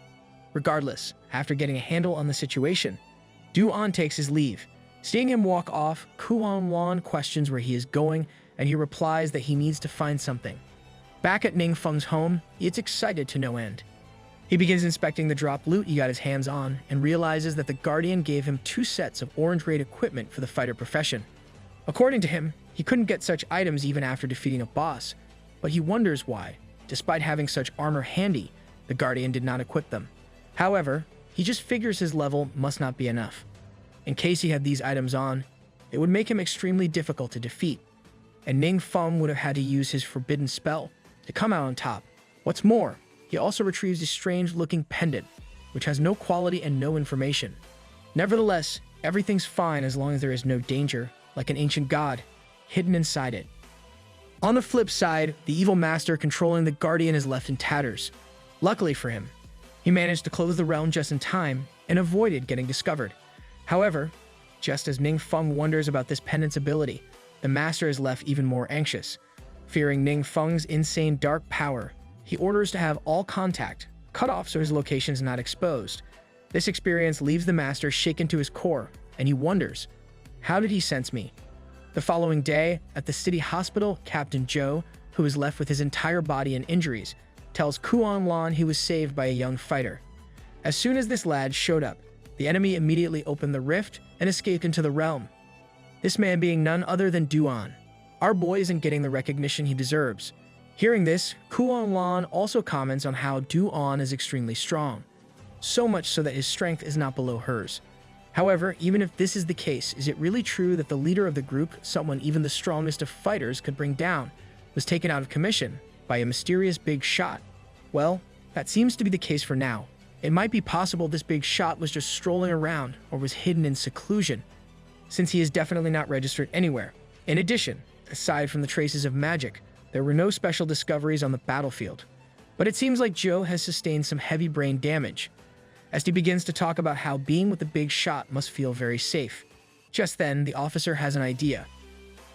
Regardless, after getting a handle on the situation, Du An takes his leave. Seeing him walk off, Kuan Lan questions where he is going, and he replies that he needs to find something. Back at Ningfeng's home, he gets excited to no end. He begins inspecting the drop loot he got his hands on and realizes that the Guardian gave him 2 sets of orange raid equipment for the fighter profession. According to him, he couldn't get such items even after defeating a boss, but he wonders why, despite having such armor handy, the Guardian did not equip them. However, he just figures his level must not be enough. In case he had these items on, it would make him extremely difficult to defeat, and Ningfeng would have had to use his forbidden spell to come out on top. What's more, he also retrieves a strange-looking pendant, which has no quality and no information. Nevertheless, everything's fine as long as there is no danger, like an ancient god, hidden inside it. On the flip side, the evil master controlling the Guardian is left in tatters. Luckily for him, he managed to close the realm just in time and avoided getting discovered. However, just as Ningfeng wonders about this pendant's ability, the master is left even more anxious. Fearing Ningfeng's insane dark power, he orders to have all contact cut off so his location is not exposed. This experience leaves the master shaken to his core, and he wonders, how did he sense me? The following day, at the city hospital, Captain Joe, who is left with his entire body and injuries, tells Kuan Lan he was saved by a young fighter. As soon as this lad showed up, the enemy immediately opened the rift and escaped into the realm. This man being none other than Duan. Our boy isn't getting the recognition he deserves. Hearing this, Kuan Lan also comments on how Duan is extremely strong, so much so that his strength is not below hers. However, even if this is the case, is it really true that the leader of the group, someone even the strongest of fighters could bring down, was taken out of commission by a mysterious big shot? Well, that seems to be the case for now. It might be possible this big shot was just strolling around or was hidden in seclusion, since he is definitely not registered anywhere. In addition, aside from the traces of magic, there were no special discoveries on the battlefield. But it seems like Joe has sustained some heavy brain damage, as he begins to talk about how being with the big shot must feel very safe. Just then, the officer has an idea.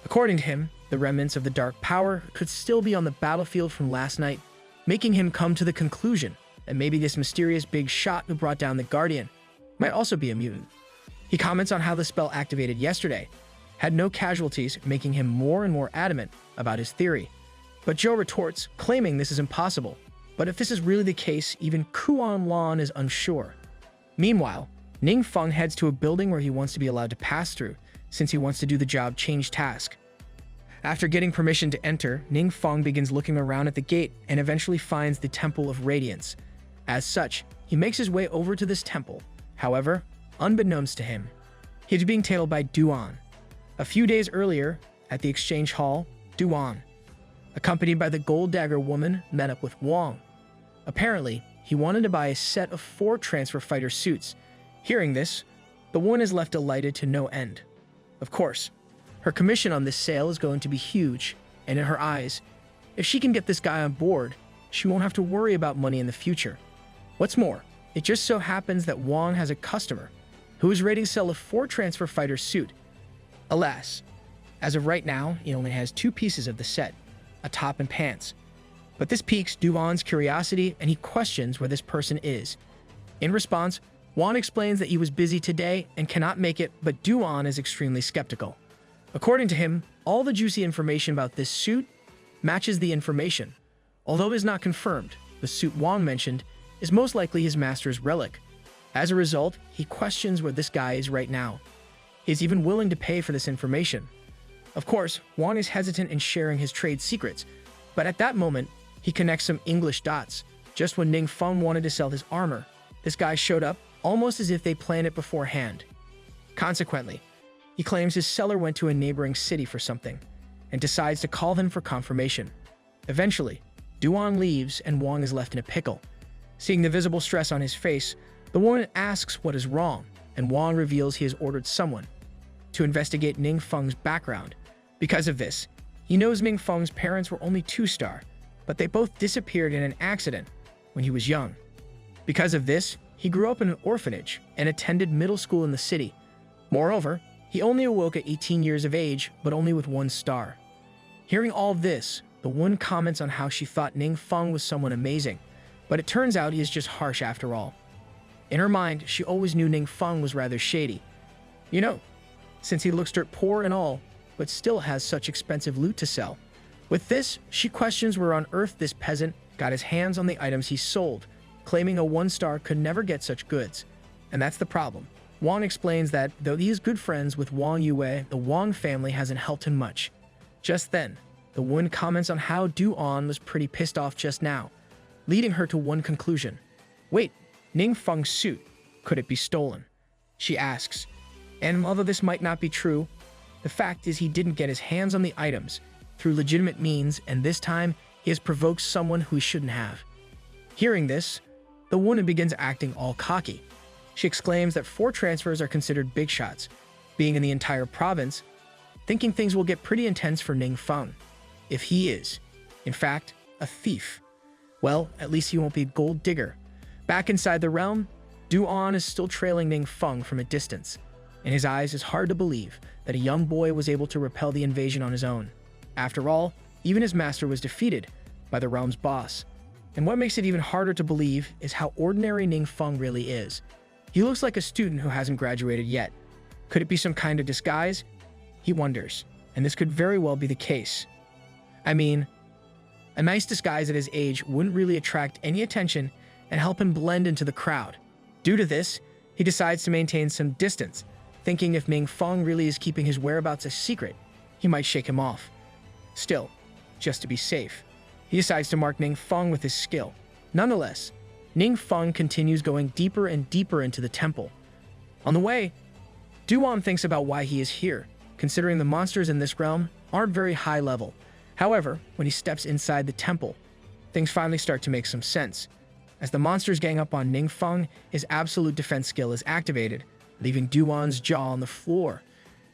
According to him, the remnants of the dark power could still be on the battlefield from last night, making him come to the conclusion that maybe this mysterious big shot who brought down the Guardian might also be a mutant. He comments on how the spell activated yesterday had no casualties, making him more and more adamant about his theory. But Joe retorts, claiming this is impossible. But if this is really the case, even Kuan Lan is unsure. Meanwhile, Ning Feng heads to a building where he wants to be allowed to pass through, since he wants to do the job change task. After getting permission to enter, Ning Feng begins looking around at the gate and eventually finds the Temple of Radiance. As such, he makes his way over to this temple. However, unbeknownst to him, he is being tailed by Duan. A few days earlier, at the exchange hall, Duan, accompanied by the Gold Dagger woman, met up with Wang. Apparently, he wanted to buy a set of 4 transfer fighter suits. Hearing this, the woman is left delighted to no end. Of course, her commission on this sale is going to be huge, and in her eyes, if she can get this guy on board, she won't have to worry about money in the future. What's more, it just so happens that Wang has a customer who is ready to sell a 4 transfer fighter suit. Alas, as of right now, he only has 2 pieces of the set, a top and pants. But this piques Duan's curiosity, and he questions where this person is. In response, Wang explains that he was busy today and cannot make it, but Duan is extremely skeptical. According to him, all the juicy information about this suit matches the information. Although it is not confirmed, the suit Wang mentioned is most likely his master's relic. As a result, he questions where this guy is right now. He is even willing to pay for this information. Of course, Wang is hesitant in sharing his trade secrets, but at that moment, he connects some English dots. Just when Ning Feng wanted to sell his armor, this guy showed up almost as if they planned it beforehand. Consequently, he claims his seller went to a neighboring city for something and decides to call them for confirmation. Eventually, Duan leaves and Wang is left in a pickle. Seeing the visible stress on his face, the woman asks what is wrong, and Wang reveals he has ordered someone to investigate Ning Feng's background. Because of this, he knows Ning Feng's parents were only 2-star, but they both disappeared in an accident when he was young. Because of this, he grew up in an orphanage and attended middle school in the city. Moreover, he only awoke at 18 years of age, but only with 1 star. Hearing all of this, the woman comments on how she thought Ning Feng was someone amazing, but it turns out he is just harsh after all. In her mind, she always knew Ning Feng was rather shady. You know, since he looks dirt poor and all, but still has such expensive loot to sell. With this, she questions where on earth this peasant got his hands on the items he sold, claiming a 1-star could never get such goods. And that's the problem. Wang explains that, though he is good friends with Wang Yue, the Wang family hasn't helped him much. Just then, the woman comments on how Duan was pretty pissed off just now, leading her to one conclusion. Wait, Ning Feng's suit, could it be stolen? She asks. And although this might not be true, the fact is he didn't get his hands on the items through legitimate means, and this time he has provoked someone who he shouldn't have. Hearing this, the woman begins acting all cocky. She exclaims that 4 transfers are considered big shots, being in the entire province, thinking things will get pretty intense for Ning Feng, if he is, in fact, a thief. Well, at least he won't be a gold digger. Back inside the realm, Duan is still trailing Ning Feng from a distance. In his eyes, it's hard to believe that a young boy was able to repel the invasion on his own. After all, even his master was defeated by the realm's boss. And what makes it even harder to believe is how ordinary Ning Feng really is. He looks like a student who hasn't graduated yet. Could it be some kind of disguise? He wonders, and this could very well be the case. I mean, a nice disguise at his age wouldn't really attract any attention and help him blend into the crowd. Due to this, he decides to maintain some distance, thinking if Ning Feng really is keeping his whereabouts a secret, he might shake him off. Still, just to be safe, he decides to mark Ning Feng with his skill. Nonetheless, Ning Feng continues going deeper and deeper into the temple. On the way, Duan thinks about why he is here, considering the monsters in this realm aren't very high level. However, when he steps inside the temple, things finally start to make some sense. As the monsters gang up on Ning Feng, his absolute defense skill is activated, leaving Duan's jaw on the floor.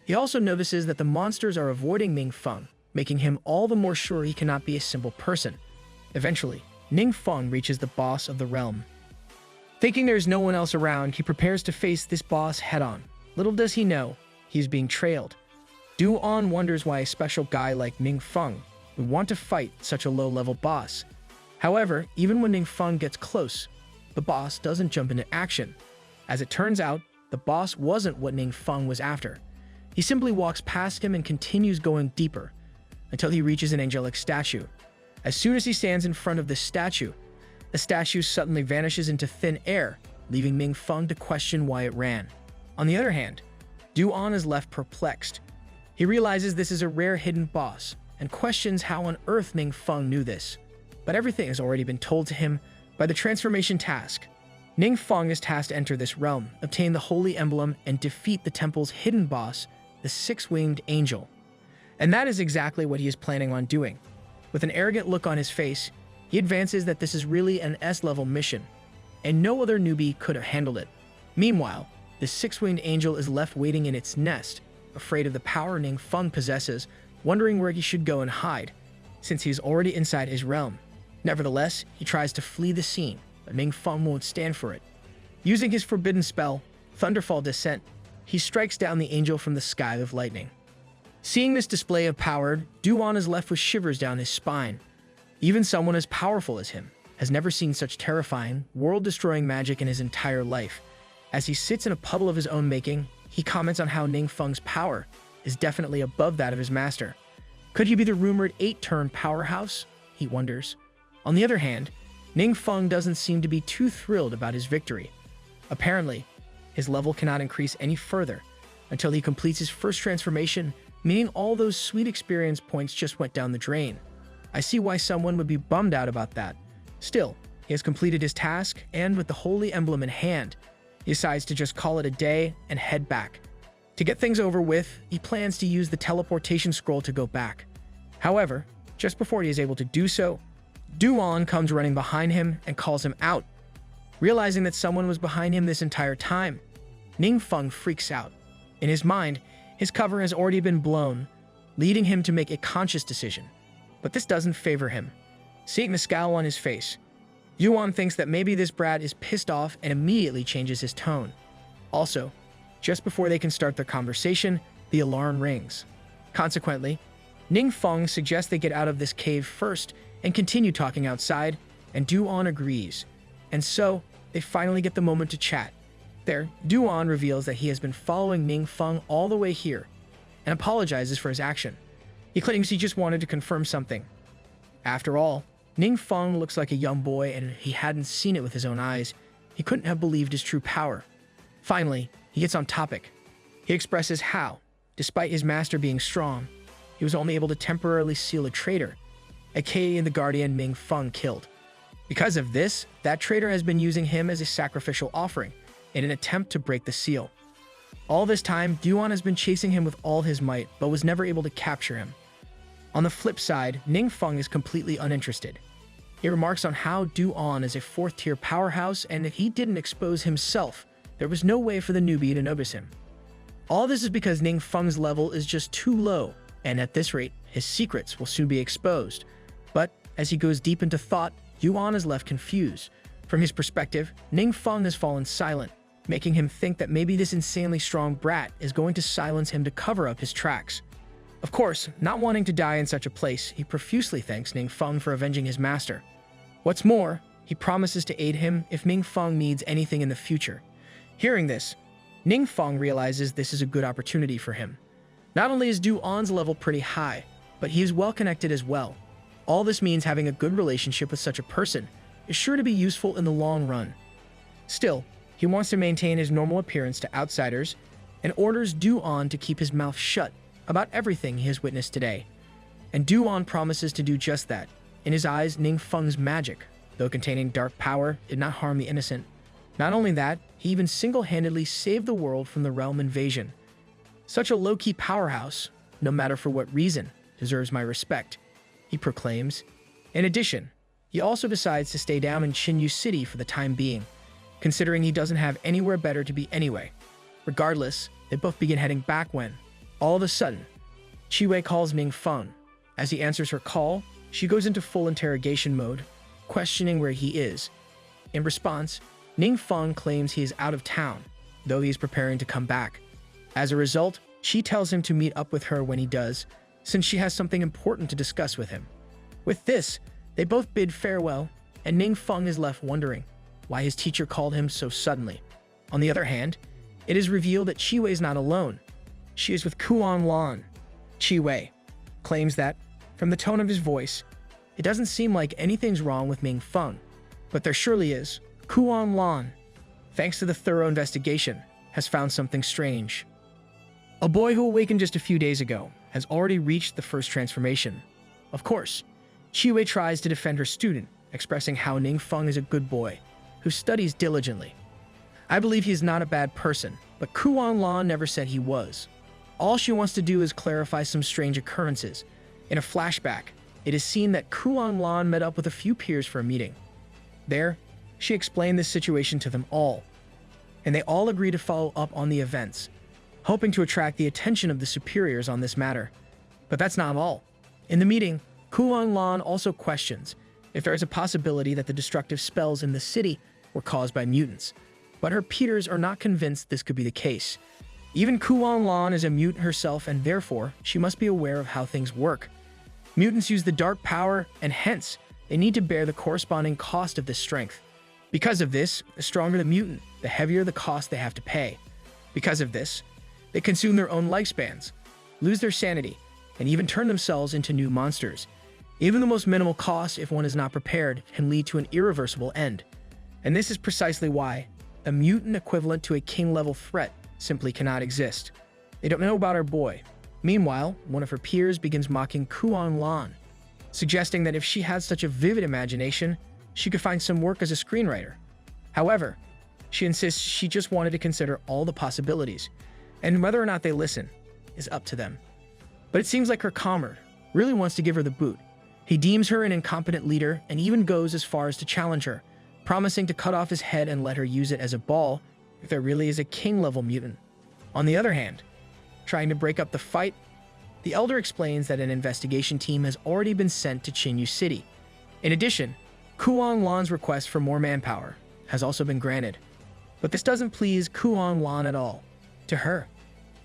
He also notices that the monsters are avoiding Ning Feng, making him all the more sure he cannot be a simple person. Eventually, Ning Feng reaches the boss of the realm. Thinking there's no one else around, he prepares to face this boss head-on. Little does he know, he's being trailed. Duan wonders why a special guy like Ning Feng would want to fight such a low-level boss. However, even when Ning Feng gets close, the boss doesn't jump into action. As it turns out, the boss wasn't what Ning Feng was after. He simply walks past him and continues going deeper, until he reaches an angelic statue. As soon as he stands in front of the statue suddenly vanishes into thin air, leaving Ning Feng to question why it ran. On the other hand, Duan is left perplexed. He realizes this is a rare hidden boss, and questions how on earth Ning Feng knew this. But everything has already been told to him by the transformation task. Ning Feng is tasked to enter this realm, obtain the holy emblem, and defeat the temple's hidden boss, the six-winged angel. And that is exactly what he is planning on doing. With an arrogant look on his face, he advances that this is really an S-level mission, and no other newbie could have handled it. Meanwhile, the six-winged angel is left waiting in its nest, afraid of the power Ning Feng possesses, wondering where he should go and hide, since he is already inside his realm. Nevertheless, he tries to flee the scene, but Ning Feng won't stand for it. Using his forbidden spell, Thunderfall Descent, he strikes down the angel from the sky with lightning. Seeing this display of power, Duan is left with shivers down his spine. Even someone as powerful as him has never seen such terrifying, world-destroying magic in his entire life. As he sits in a puddle of his own making, he comments on how Ning Feng's power is definitely above that of his master. Could he be the rumored 8-turn powerhouse? He wonders. On the other hand, Ning Feng doesn't seem to be too thrilled about his victory. Apparently, his level cannot increase any further until he completes his first transformation, meaning all those sweet experience points just went down the drain. I see why someone would be bummed out about that. Still, he has completed his task, and with the holy emblem in hand, he decides to just call it a day and head back. To get things over with, he plans to use the teleportation scroll to go back. However, just before he is able to do so, Duan comes running behind him and calls him out. Realizing that someone was behind him this entire time, Ning Feng freaks out. In his mind, his cover has already been blown, leading him to make a conscious decision. But this doesn't favor him. Seeing the scowl on his face, Yuan thinks that maybe this brat is pissed off and immediately changes his tone. Also, just before they can start their conversation, the alarm rings. Consequently, Ning Feng suggests they get out of this cave first and continue talking outside, and Duan agrees. And so, they finally get the moment to chat. There, Duan reveals that he has been following Ning Feng all the way here, and apologizes for his action. He claims he just wanted to confirm something. After all, Ning Feng looks like a young boy, and if he hadn't seen it with his own eyes, he couldn't have believed his true power. Finally, he gets on topic. He expresses how, despite his master being strong, he was only able to temporarily seal a traitor, aka the guardian Ning Feng killed. Because of this, that traitor has been using him as a sacrificial offering in an attempt to break the seal. All this time, Duan has been chasing him with all his might, but was never able to capture him. On the flip side, Ning Feng is completely uninterested. He remarks on how Duan is a 4th-tier powerhouse, and if he didn't expose himself, there was no way for the newbie to notice him. All this is because Ning Feng's level is just too low, and at this rate, his secrets will soon be exposed. But as he goes deep into thought, Yuan is left confused. From his perspective, Ning Feng has fallen silent, making him think that maybe this insanely strong brat is going to silence him to cover up his tracks. Of course, not wanting to die in such a place, he profusely thanks Ning Feng for avenging his master. What's more, he promises to aid him if Ming Feng needs anything in the future. Hearing this, Ning Feng realizes this is a good opportunity for him. Not only is Du An's level pretty high, but he is well connected as well. All this means having a good relationship with such a person is sure to be useful in the long run. Still, he wants to maintain his normal appearance to outsiders and orders Du An to keep his mouth shut about everything he has witnessed today. And Du An promises to do just that. In his eyes, Ning Feng's magic, though containing dark power, did not harm the innocent. Not only that, he even single-handedly saved the world from the realm invasion. Such a low-key powerhouse, no matter for what reason, deserves my respect, he proclaims. In addition, he also decides to stay down in Qinyu City for the time being, considering he doesn't have anywhere better to be anyway. Regardless, they both begin heading back when, all of a sudden, Qi calls Ning Feng. As he answers her call, she goes into full interrogation mode, questioning where he is. In response, Ning Feng claims he is out of town, though he is preparing to come back. As a result, she tells him to meet up with her when he does, since she has something important to discuss with him. With this, they both bid farewell, and Ning Feng is left wondering why his teacher called him so suddenly. On the other hand, it is revealed that Qi is not alone. She is with Kuan Lan. Qi claims that, from the tone of his voice, it doesn't seem like anything's wrong with Ming Feng, but there surely is. Kuan Lan, thanks to the thorough investigation, has found something strange. A boy who awakened just a few days ago has already reached the first transformation. Of course, Qi tries to defend her student, expressing how Ning Feng is a good boy, who studies diligently. I believe he is not a bad person, but Kuan Lan never said he was. All she wants to do is clarify some strange occurrences. In a flashback, it is seen that Kuan Lan met up with a few peers for a meeting. There, she explained this situation to them all, and they all agree to follow up on the events, hoping to attract the attention of the superiors on this matter. But that's not all. In the meeting, Kuan Lan also questions if there is a possibility that the destructive spells in the city were caused by mutants, but her peers are not convinced this could be the case. Even Kuan Lan is a mutant herself, and therefore, she must be aware of how things work. Mutants use the dark power, and hence, they need to bear the corresponding cost of this strength. Because of this, the stronger the mutant, the heavier the cost they have to pay. Because of this, they consume their own lifespans, lose their sanity, and even turn themselves into new monsters. Even the most minimal cost, if one is not prepared, can lead to an irreversible end. And this is precisely why a mutant equivalent to a king-level threat simply cannot exist. They don't know about our boy. Meanwhile, one of her peers begins mocking Kuan Lan, suggesting that if she had such a vivid imagination, she could find some work as a screenwriter. However, she insists she just wanted to consider all the possibilities, and whether or not they listen is up to them. But it seems like her comrade really wants to give her the boot. He deems her an incompetent leader and even goes as far as to challenge her, promising to cut off his head and let her use it as a ball if there really is a king-level mutant. On the other hand, trying to break up the fight, the elder explains that an investigation team has already been sent to Qinyu City. In addition, Kuan Lan's request for more manpower has also been granted. But this doesn't please Kuan Lan at all. To her,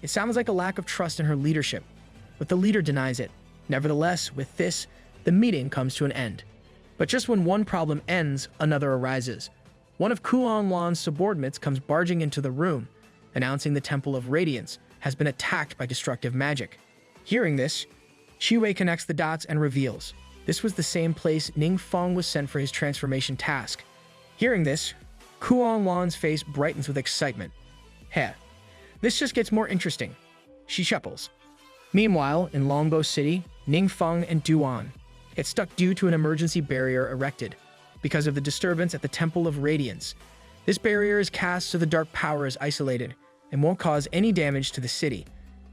it sounds like a lack of trust in her leadership, but the leader denies it. Nevertheless, with this, the meeting comes to an end. But just when one problem ends, another arises. One of Kuan Lan's subordinates comes barging into the room, announcing the Temple of Radiance has been attacked by destructive magic. Hearing this, Qi connects the dots and reveals this was the same place Ning Feng was sent for his transformation task. Hearing this, Kuan Lan's face brightens with excitement. Heh, this just gets more interesting. She chuckles. Meanwhile, in Longbow City, Ning Feng and Du An get stuck due to an emergency barrier erected because of the disturbance at the Temple of Radiance. This barrier is cast so the dark power is isolated and won't cause any damage to the city.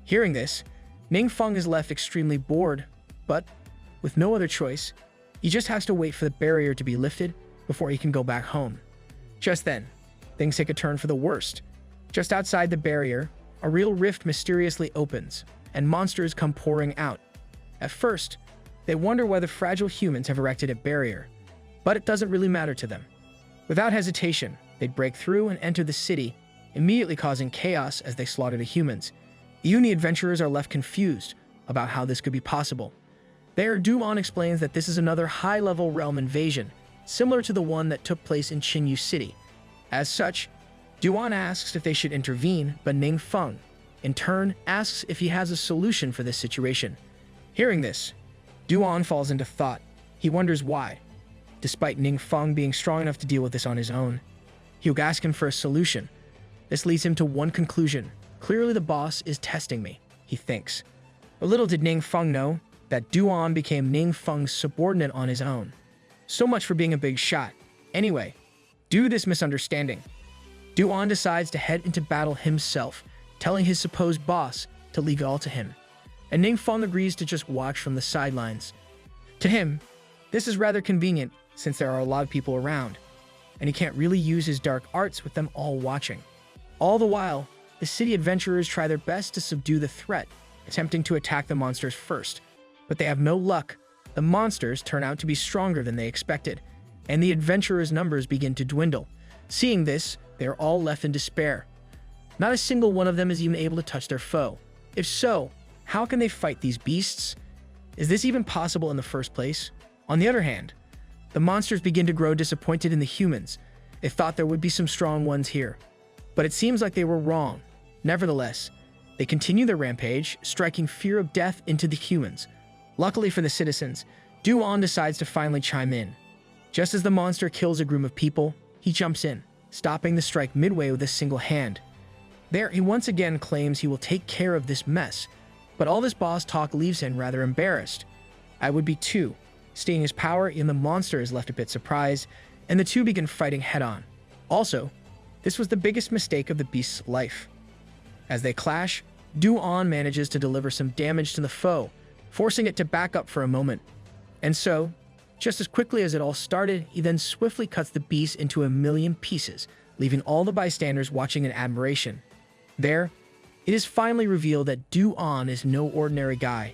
Hearing this, Ning Feng is left extremely bored, but with no other choice, he just has to wait for the barrier to be lifted before he can go back home. Just then, things take a turn for the worst. Just outside the barrier, a real rift mysteriously opens, and monsters come pouring out. At first, they wonder why the fragile humans have erected a barrier, but it doesn't really matter to them. Without hesitation, they'd break through and enter the city, immediately causing chaos as they slaughter the humans. The Uni adventurers are left confused about how this could be possible. There, Du An explains that this is another high-level realm invasion, similar to the one that took place in Qinyu City. As such, Duan asks if they should intervene, but Ning Feng, in turn, asks if he has a solution for this situation. Hearing this, Duan falls into thought. He wonders why, despite Ning Feng being strong enough to deal with this on his own. He'll ask him for a solution. This leads him to one conclusion. Clearly the boss is testing me, he thinks. But little did Ning Feng know that Duan became Ning Feng's subordinate on his own. So much for being a big shot. Anyway, due to this misunderstanding, Duan decides to head into battle himself, telling his supposed boss to leave it all to him. And Ning Feng agrees to just watch from the sidelines. To him, this is rather convenient since there are a lot of people around, and he can't really use his dark arts with them all watching. All the while, the city adventurers try their best to subdue the threat, attempting to attack the monsters first. But they have no luck. The monsters turn out to be stronger than they expected, and the adventurers' numbers begin to dwindle. Seeing this, they are all left in despair. Not a single one of them is even able to touch their foe. If so, how can they fight these beasts? Is this even possible in the first place? On the other hand, the monsters begin to grow disappointed in the humans. They thought there would be some strong ones here, but it seems like they were wrong. Nevertheless, they continue their rampage, striking fear of death into the humans. Luckily for the citizens, Duan decides to finally chime in. Just as the monster kills a group of people, he jumps in, stopping the strike midway with a single hand. There, he once again claims he will take care of this mess, but all this boss talk leaves him rather embarrassed. I would be too. Seeing his power, even the monster is left a bit surprised, and the two begin fighting head-on. Also, this was the biggest mistake of the beast's life. As they clash, Duan manages to deliver some damage to the foe, forcing it to back up for a moment. And so, just as quickly as it all started, he then swiftly cuts the beast into a million pieces, leaving all the bystanders watching in admiration. There, it is finally revealed that Duan is no ordinary guy.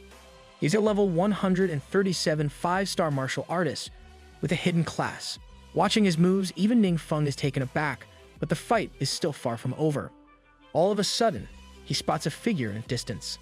He's a level 137 5-star martial artist with a hidden class. Watching his moves, even Ning Feng is taken aback, but the fight is still far from over. All of a sudden, he spots a figure in the distance.